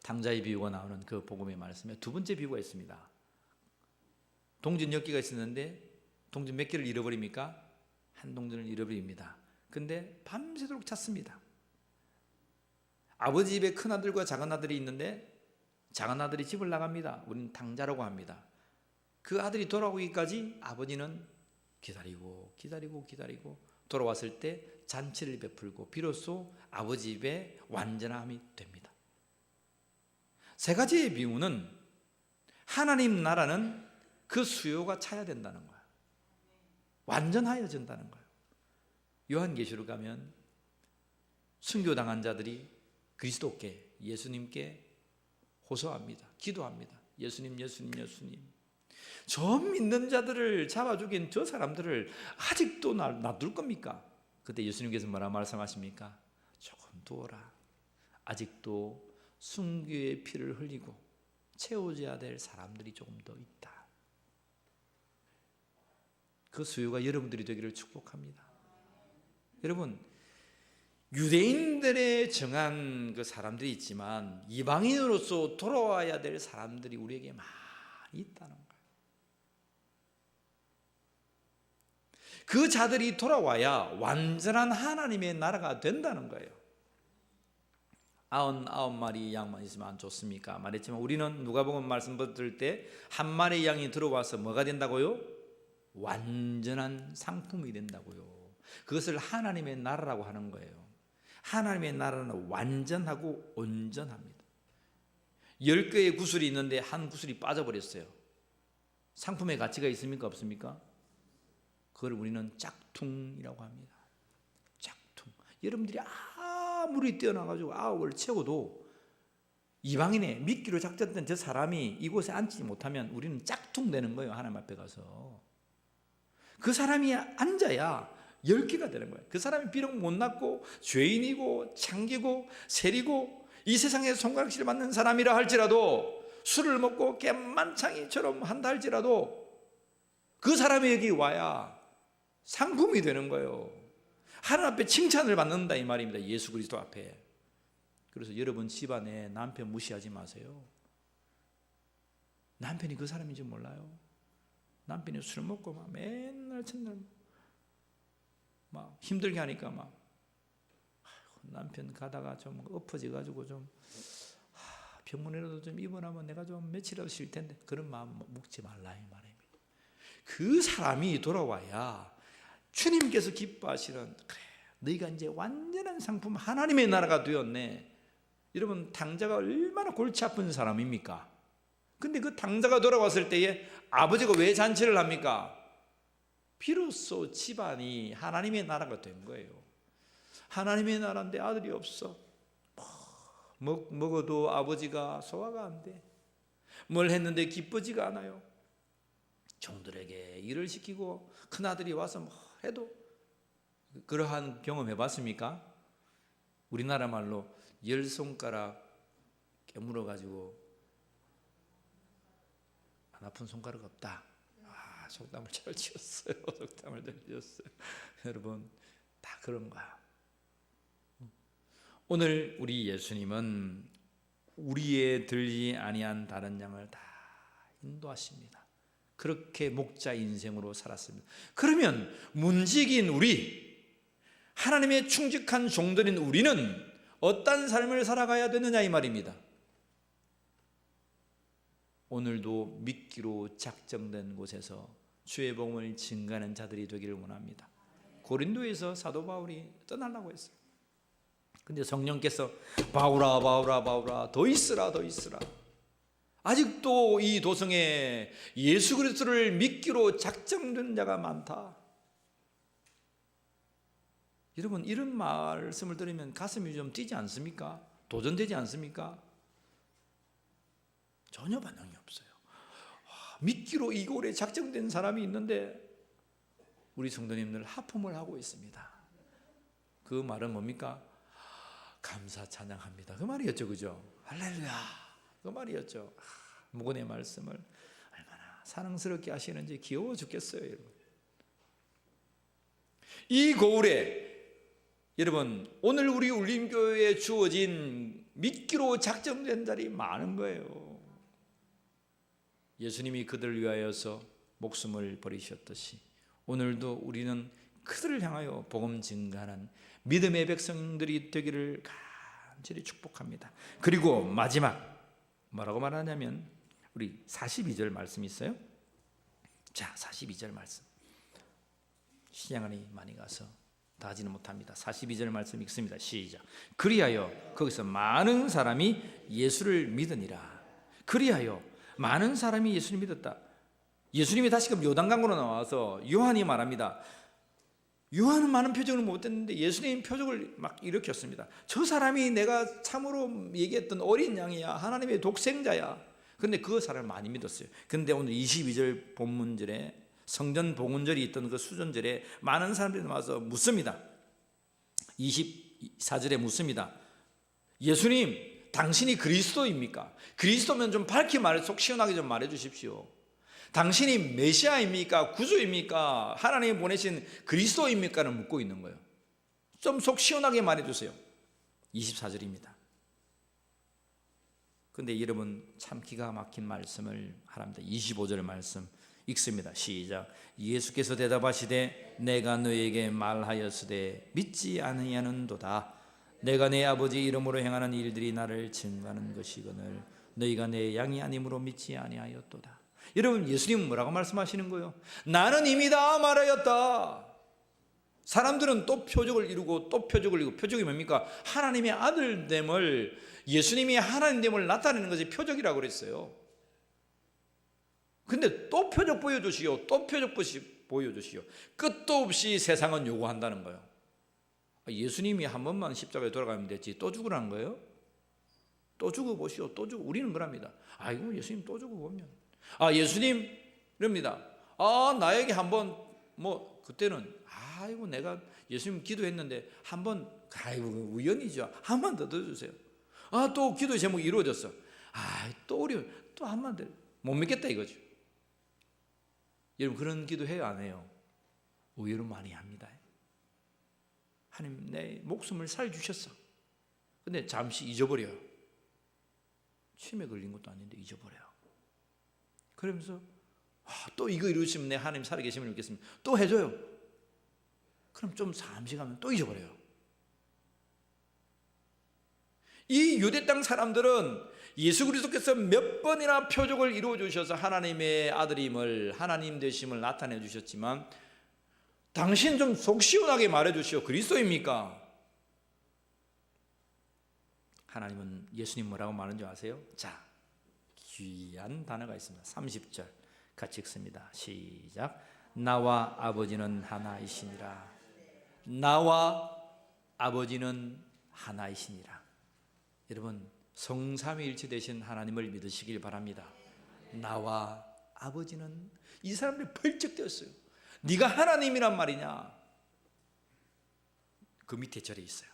탕자의 비유가 나오는 그 복음의 말씀에 두 번째 비유가 있습니다. 동전 10개가 있었는데 동전 몇 개를 잃어버립니까? 한 동전을 잃어버립니다. 근데 밤새도록 찾습니다. 아버지 집에 큰 아들과 작은 아들이 있는데 작은 아들이 집을 나갑니다. 우리는 탕자라고 합니다. 그 아들이 돌아오기까지 아버지는 기다리고 돌아왔을 때 잔치를 베풀고 비로소 아버지 집에 완전함이 됩니다. 세 가지의 비유는 하나님 나라는 그 수요가 차야 된다는 거예요. 완전하여진다는 거예요. 요한계시록 가면 순교당한 자들이 그리스도께, 예수님께 호소합니다. 기도합니다. 예수님. 저 믿는 자들을 잡아 죽인 저 사람들을 아직도 놔둘 겁니까? 그때 예수님께서 뭐라 말씀하십니까? 조금 두어라. 아직도 순교의 피를 흘리고 채워져야 될 사람들이 조금 더 있다. 그 수요가 여러분들이 되기를 축복합니다. 여러분, 유대인들의 정한 그 사람들이 있지만 이방인으로서 돌아와야 될 사람들이 우리에게 많이 있다는 거예요. 그 자들이 돌아와야 완전한 하나님의 나라가 된다는 거예요. 99마리 양만 있으면 안 좋습니까? 말했지만 우리는 누가복음 말씀 들을 때 한 마리 양이 들어와서 뭐가 된다고요? 완전한 상품이 된다고요. 그것을 하나님의 나라라고 하는 거예요. 하나님의 나라는 완전하고 온전합니다. 10개의 구슬이 있는데 한 구슬이 빠져버렸어요. 상품의 가치가 있습니까? 없습니까? 그걸 우리는 짝퉁이라고 합니다. 짝퉁. 여러분들이 아무리 뛰어나가지고 9을 채워도 이방인의 미끼로 작전된 저 사람이 이곳에 앉지 못하면 우리는 짝퉁 되는 거예요. 하나님 앞에 가서. 그 사람이 앉아야 10개가 되는 거예요. 그 사람이 비록 못났고 죄인이고 창기고 세리고 이 세상에 손가락질 맞는 사람이라 할지라도 술을 먹고 깸만창이처럼 한다 할지라도 그 사람이 여기 와야 상품이 되는 거예요. 하나님 앞에 칭찬을 받는다 이 말입니다. 예수 그리스도 앞에. 그래서 여러분 집안에 남편 무시하지 마세요. 남편이 그 사람인지 몰라요. 남편이 술 먹고 막 맨날 첫날 막 힘들게 하니까 막 남편 가다가 좀 엎어져 가지고 좀 병원이라도 좀 입원하면 내가 좀 며칠이라도 쉴 텐데 그런 마음 묵지 말라 이 말입니다. 그 사람이 돌아와야 주님께서 기뻐하시는 그래 너희가 이제 완전한 상품 하나님의 나라가 되었네. 여러분 당자가 얼마나 골치 아픈 사람입니까? 근데 그 당자가 돌아왔을 때에 아버지가 왜 잔치를 합니까? 비로소 집안이 하나님의 나라가 된 거예요. 하나님의 나라인데 아들이 없어. 먹어도 아버지가 소화가 안 돼. 뭘 했는데 기쁘지가 않아요. 종들에게 일을 시키고 큰아들이 와서 뭐 해도 그러한 경험 해봤습니까? 우리나라 말로 10손가락 깨물어 가지고 안 아픈 손가락 없다. 속담을 잘 지었어요. 속담을 잘 지었어요. 여러분 다 그런 거야. 오늘 우리 예수님은 우리의 들지 아니한 다른 양을 다 인도하십니다. 그렇게 목자 인생으로 살았습니다. 그러면 문지기인 우리, 하나님의 충직한 종들인 우리는 어떤 삶을 살아가야 되느냐 이 말입니다. 오늘도 믿기로 작정된 곳에서 주의 복음을 증거하는 자들이 되기를 원합니다. 고린도에서 사도 바울이 떠나려고 했어요. 근데 성령께서 바울아 더 있으라. 아직도 이 도성에 예수 그리스도를 믿기로 작정된 자가 많다. 여러분 이런 말씀을 들으면 가슴이 좀 뛰지 않습니까? 도전되지 않습니까? 전혀 반응이 없어요. 믿기로 이곳에 작정된 사람이 있는데 우리 성도님들 하품을 하고 있습니다. 그 말은 뭡니까? 감사 찬양합니다. 그 말이었죠, 그죠? 할렐루야. 그 말이었죠. 무건의 말씀을 얼마나 사랑스럽게 하시는지 귀여워 죽겠어요, 여러분. 이 고울에 여러분 오늘 우리 울림교회에 주어진 믿기로 작정된 자리 많은 거예요. 예수님이 그들을 위하여서 목숨을 버리셨듯이 오늘도 우리는 그들을 향하여 복음 증가하는 믿음의 백성들이 되기를 간절히 축복합니다. 그리고 마지막 뭐라고 말하냐면 우리 42절 말씀이 있어요. 자, 42절 말씀 시장안이 많이 가서 다 하지는 못합니다. 42절 말씀 읽습니다. 시작. 그리하여 거기서 많은 사람이 예수를 믿으니라. 그리하여 많은 사람이 예수를 믿었다. 예수님이 다시금 요단강으로 나와서 요한이 말합니다. 요한은 많은 표적을 못했는데 예수님 표적을 막 일으켰습니다. 저 사람이 내가 참으로 얘기했던 어린 양이야, 하나님의 독생자야. 근데 그 사람을 많이 믿었어요. 근데 오늘 22절 본문절에 성전 봉헌절이 있던 그 수전절에 많은 사람들이 나와서 묻습니다. 24절에 묻습니다. 예수님, 당신이 그리스도입니까? 그리스도면 좀 밝히 말해, 속 시원하게 좀 말해 주십시오. 당신이 메시아입니까? 구주입니까? 하나님이 보내신 그리스도입니까를 묻고 있는 거예요. 좀 속 시원하게 말해 주세요. 24절입니다. 근데 여러분 참 기가 막힌 말씀을 하랍니다. 25절 말씀 읽습니다. 시작. 예수께서 대답하시되 내가 너에게 말하였으되 믿지 아니하는도다. 내가 내 아버지 이름으로 행하는 일들이 나를 증거하는 것이거늘 너희가 내 양이 아님으로 믿지 아니하였도다. 여러분 예수님은 뭐라고 말씀하시는 거예요? 나는 이미 다 말하였다. 사람들은 또 표적을 이루고 또 표적을 이루고, 표적이 뭡니까? 하나님의 아들됨을, 예수님이 하나님됨을 나타내는 것이 표적이라고 그랬어요. 근데 또 표적 보여주시오, 또 표적 보여주시오. 끝도 없이 세상은 요구한다는 거예요. 예수님이 한 번만 십자가에 돌아가면 됐지 또 죽으라는 거예요? 또 죽어보시오, 또 죽어. 우리는 그럽니다. 아이고 예수님 또 죽어보면, 예수님 이럽니다. 나에게 한번 뭐 그때는 아이고 내가 예수님 기도했는데 한번, 아이고 우연이죠, 한 번 더 주세요. 또 기도 제목이 이루어졌어. 또 어려워, 또 한 번 더. 못 믿겠다 이거죠. 여러분 그런 기도해요, 안 해요? 의외로 많이 합니다. 하나님 내 목숨을 살주셨어. 근데 잠시 잊어버려요. 치매 걸린 것도 아닌데 잊어버려요. 그러면서 또 이거 이루시면 내 하나님 살아계심을 믿겠습니다. 또 해줘요. 그럼 좀 잠시 가면 또 잊어버려요. 이 유대 땅 사람들은 예수 그리스도께서 몇 번이나 표적을 이루어 주셔서 하나님의 아들임을, 하나님 되심을 나타내 주셨지만, 당신 좀 속 시원하게 말해 주시오. 그리스도입니까? 하나님은 예수님 뭐라고 말하는 줄 아세요? 자, 귀한 단어가 있습니다. 30절 같이 읽습니다. 시작. 나와 아버지는 하나이시니라. 나와 아버지는 하나이시니라. 여러분 성삼위일체 되신 하나님을 믿으시길 바랍니다. 나와 아버지는, 이 사람들이 벌쩍 뛰었어요. 네가 하나님이란 말이냐? 그 밑에 절에 있어요.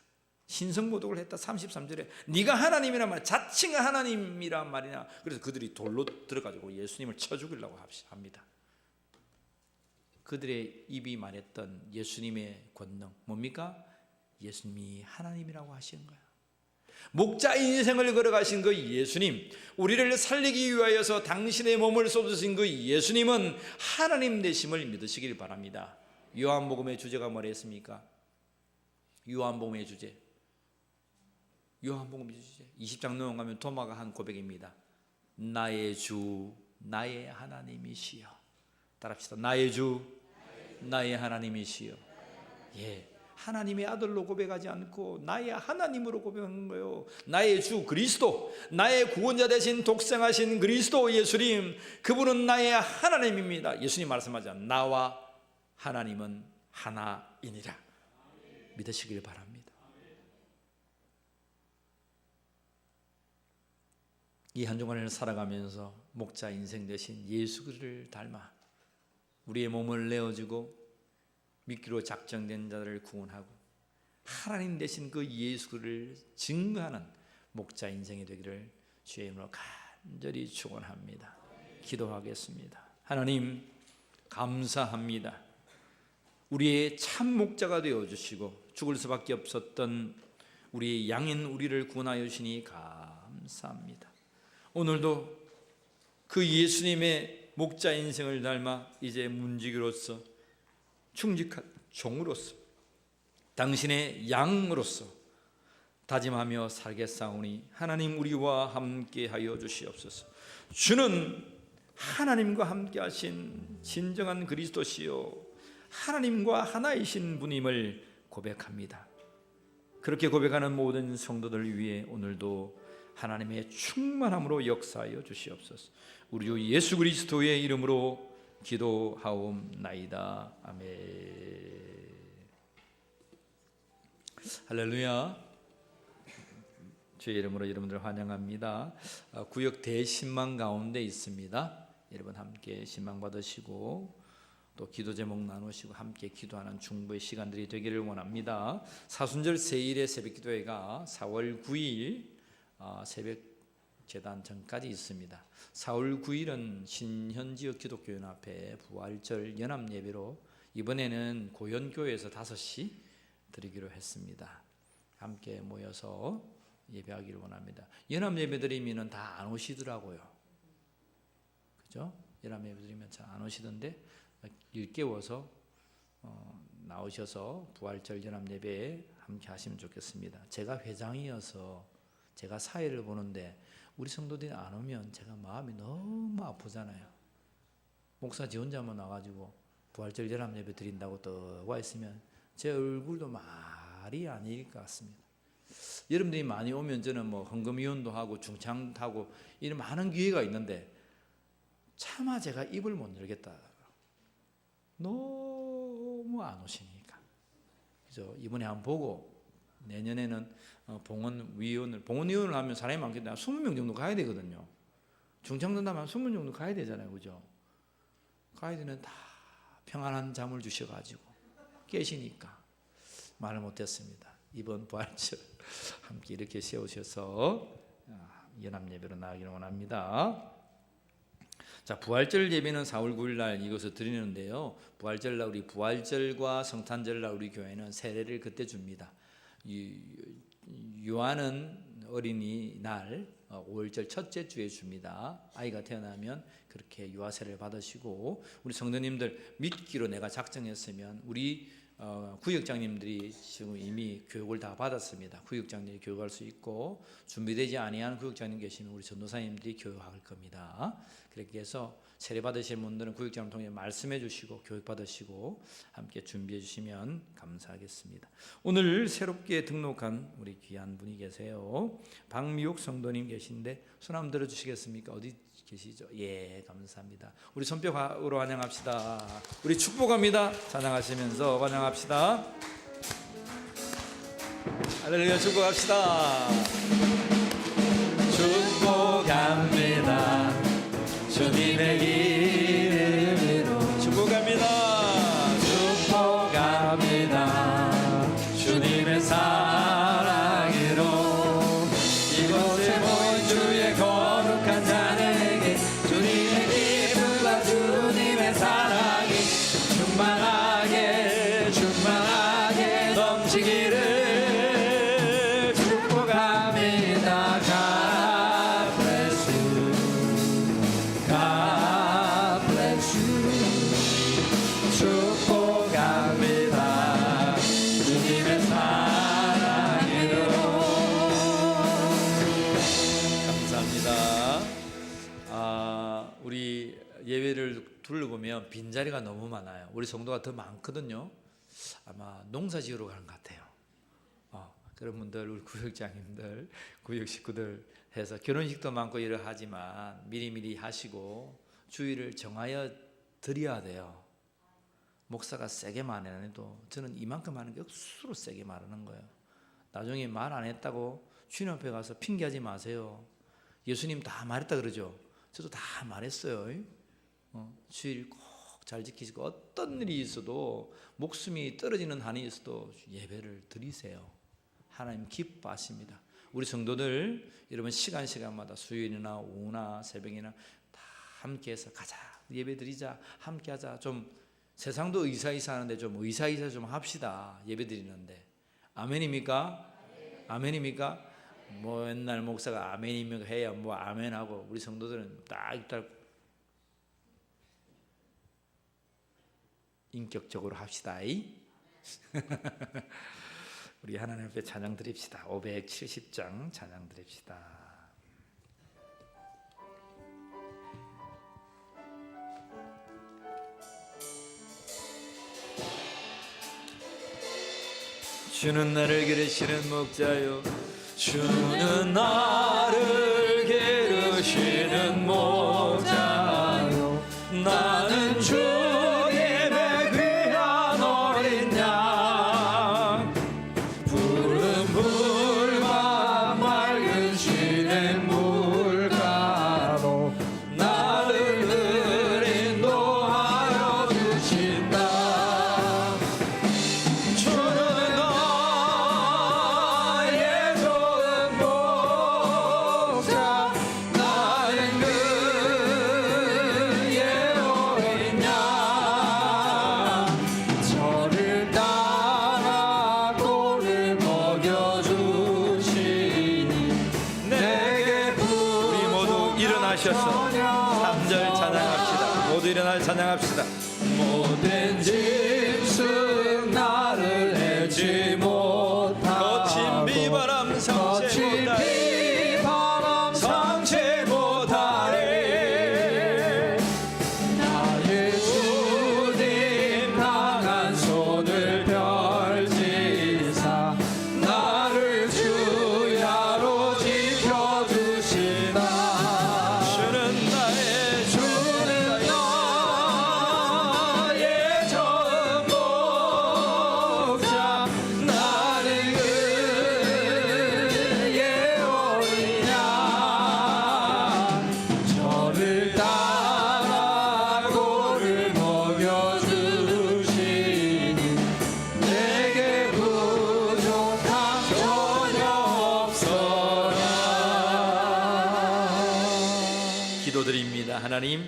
신성모독을 했다. 33절에 네가 하나님이란 말이야, 자칭 하나님이란 말이냐? 그래서 그들이 돌로 들어가지고 예수님을 쳐 죽이려고 합니다. 그들의 입이 말했던 예수님의 권능 뭡니까? 예수님이 하나님이라고 하신 거야. 목자 인생을 걸어가신 그 예수님, 우리를 살리기 위하여서 당신의 몸을 쏟으신 그 예수님은 하나님 되심을 믿으시길 바랍니다. 요한복음의 주제가 뭐랬습니까? 요한복음의 주제, 요한복음의 주제 20장 넘어가면 도마가 한 고백입니다. 나의 주, 나의 하나님이시여. 따라합시다. 나의 주, 나의 하나님이시여. 예, 하나님의 아들로 고백하지 않고 나의 하나님으로 고백한 거예요. 나의 주 그리스도, 나의 구원자 되신 독생하신 그리스도 예수님, 그분은 나의 하나님입니다. 예수님 말씀하자. 나와 하나님은 하나이니라. 믿으시길 바랍니다. 이 한 주간을 살아가면서 목자 인생 대신 예수 그리스도를 닮아 우리의 몸을 내어주고 믿기로 작정된 자들을 구원하고 하나님 되신 그 예수를 증거하는 목자 인생이 되기를 주의 이름으로 간절히 축원합니다. 기도하겠습니다. 하나님 감사합니다. 우리의 참 목자가 되어주시고 죽을 수밖에 없었던 우리의 양인 우리를 구원하여 주시니 감사합니다. 오늘도 그 예수님의 목자 인생을 닮아 이제 문지기로서 충직한 종으로서 당신의 양으로서 다짐하며 살겠사오니 하나님 우리와 함께하여 주시옵소서. 주는 하나님과 함께하신 진정한 그리스도시요 하나님과 하나이신 분임을 고백합니다. 그렇게 고백하는 모든 성도들을 위해 오늘도 하나님의 충만함으로 역사하여 주시옵소서. 우리 주 예수 그리스도의 이름으로 기도하옵나이다. 아멘. 할렐루야. 주의 이름으로 여러분들 환영합니다. 구역 대신망 가운데 있습니다. 여러분 함께 신망 받으시고 또 기도 제목 나누시고 함께 기도하는 중보의 시간들이 되기를 원합니다. 사순절 세일의 새벽기도회가 4월 9일 새벽 재단 전까지 있습니다. 4월 9일은 신현지역 기독교연합회 부활절 연합예배로 이번에는 고연교회에서 5시 드리기로 했습니다. 함께 모여서 예배하기를 원합니다. 연합예배드리면 다 안 오시더라고요. 그죠? 연합예배드리면 잘 안 오시던데 일깨워서 나오셔서 부활절 연합예배에 함께 하시면 좋겠습니다. 제가 회장이어서 제가 사회를 보는데 우리 성도들이 안 오면 제가 마음이 너무 아프잖아요. 목사 지 혼자만 와가지고 부활절 연합예배 드린다고 또 와 있으면 제 얼굴도 말이 아닐 것 같습니다. 여러분들이 많이 오면 저는 뭐 헌금위원도 하고 중창도 하고 이런 많은 기회가 있는데 차마 제가 입을 못 열겠다. 너무 안 오시니까. 그죠? 이번에 한번 보고 내년에는 봉헌위원을 하면 사람이 많기 때문에 20명 정도 가야 되거든요. 중창전담 20명 정도 가야 되잖아요. 그죠? 가야 되는 다 평안한 잠을 주셔가지고 깨시니까 말을 못했습니다. 이번 부활절 함께 이렇게 세우셔서 연합예배로 나가기를 원합니다. 자, 부활절 예배는 4월 9일 날 이것을 드리는데요. 부활절 날 우리 부활절과 성탄절 날 우리 교회는 세례를 그때 줍니다. 요한은 어린이날 5월절 첫째 주에 줍니다. 아이가 태어나면 그렇게 유아 세례를 받으시고 우리 성도님들 믿기로 내가 작정했으면 우리 구역장님들이 지금 이미 교육을 다 받았습니다. 구역장님이 교육할 수 있고 준비되지 아니한 구역장님 계시면 우리 전도사님들이 교육할 겁니다. 그렇게 해서 세례 받으실 분들은 구역장을 통해 말씀해 주시고 교육 받으시고 함께 준비해 주시면 감사하겠습니다. 오늘 새롭게 등록한 우리 귀한 분이 계세요. 박미옥 성도님 계신데 손 한번 들어 주시겠습니까? 어디 계시죠? 예, 감사합니다. 우리 손뼉으로 환영합시다. 우리 축복합니다. 찬양하시면서 환영합시다. 할렐루야, 축복합시다. 축복합니다. 주님의 이름으로 축복합니다. 축복합니다. 주님의 사랑으로 이곳에 모인 주의 거룩한 자들에게 주님의 기쁨과 주님의 사랑이 충만하게 넘치기를 축복합니다. God bless you. 축복합니다. 주님의 사랑으로. 감사합니다. 우리 예배를 둘러보면 빈자리가 너무 많아요. 우리 성도가 더 많거든요. 아마 농사지으러 가는 것 같아요. 그런 분들, 우리 구역장님들, 구역 식구들 해서 결혼식도 많고 이러 하지만 미리미리 하시고 주의를 정하여 드려야 돼요. 목사가 세게 말 안 해도 저는 이만큼 하는 게 억수로 세게 말하는 거예요. 나중에 말 안 했다고 주님 앞에 가서 핑계하지 마세요. 예수님 다 말했다 그러죠. 저도 다 말했어요. 주의를 꼭 잘 지키시고 어떤 일이 있어도 목숨이 떨어지는 한이 있어도 예배를 드리세요. 하나님 기뻐하십니다. 우리 성도들 여러분 시간마다 수요일이나 오후나 새벽이나 다 함께해서 가자 예배드리자 함께하자. 좀 세상도 의사이사 하는데 좀 의사이사 좀 합시다. 예배드리는데 아멘입니까? 아멘입니까? 뭐 옛날 목사가 아멘이면 해야 뭐 아멘하고 우리 성도들은 딱 인격적으로 합시다. 우리 하나님 앞에 찬양 드립시다. 570장 찬양 드립시다. 주는 나를 기르시는 목자요 주는 나를 기르시는 목자요 나는 주님의 귀한 어린 양 푸른 물과 맑은 시냇 물가로 나를 늘 인도하여 주신다 주는 나의 좋은 목자 나는 그의 어린 양 저를 따라 꼴을 먹여주시니 내게 우리 모두 일어나셔서 3절 찬양합시다. 모두 일어나 찬양합시다. 모든 짐승 나를 내지 못하고 거친 비바람 상체 못하리 나의 주님 강한 손을 펼치사 나를 주야로 지켜주시나 주는 나의 전목자 나는 그의 어린 양 저를 따라 꼴을 먹여주시니 내게 부족함 전혀 없어라. 기도드립니다. 하나님,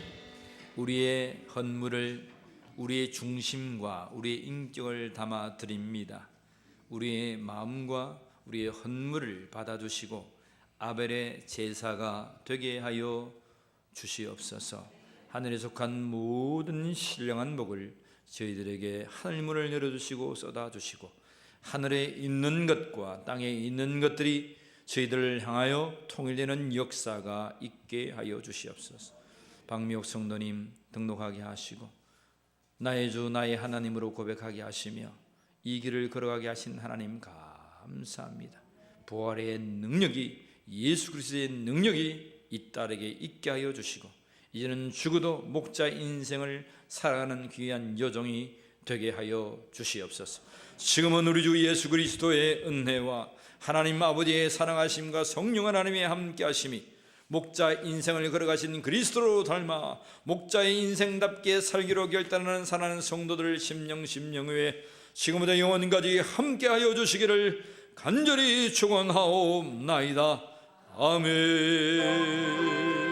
우리의 헌물을 우리의 중심과 우리의 인격을 담아 드립니다. 우리의 마음과 우리의 헌물을 받아주시고 아벨의 제사가 되게 하여 주시옵소서. 하늘에 속한 모든 신령한 복을 저희들에게 하늘문을 열어주시고 쏟아주시고 하늘에 있는 것과 땅에 있는 것들이 저희들을 향하여 통일되는 역사가 있게 하여 주시옵소서. 박미옥 성도님 등록하게 하시고 나의 주 나의 하나님으로 고백하게 하시며 이 길을 걸어가게 하신 하나님 감사합니다. 부활의 능력이 예수 그리스도의 능력이 이 딸에게 있게 하여 주시고 이제는 죽어도 목자 인생을 살아가는 귀한 여종이 되게 하여 주시옵소서. 지금은 우리 주 예수 그리스도의 은혜와 하나님 아버지의 사랑하심과 성령 하나님의 함께하심이 목자 인생을 걸어가신 그리스도로 닮아 목자의 인생답게 살기로 결단하는 사랑하는 성도들 심령심령의 지금부터 영원까지 함께하여 주시기를 간절히 축원하옵나이다. 아멘.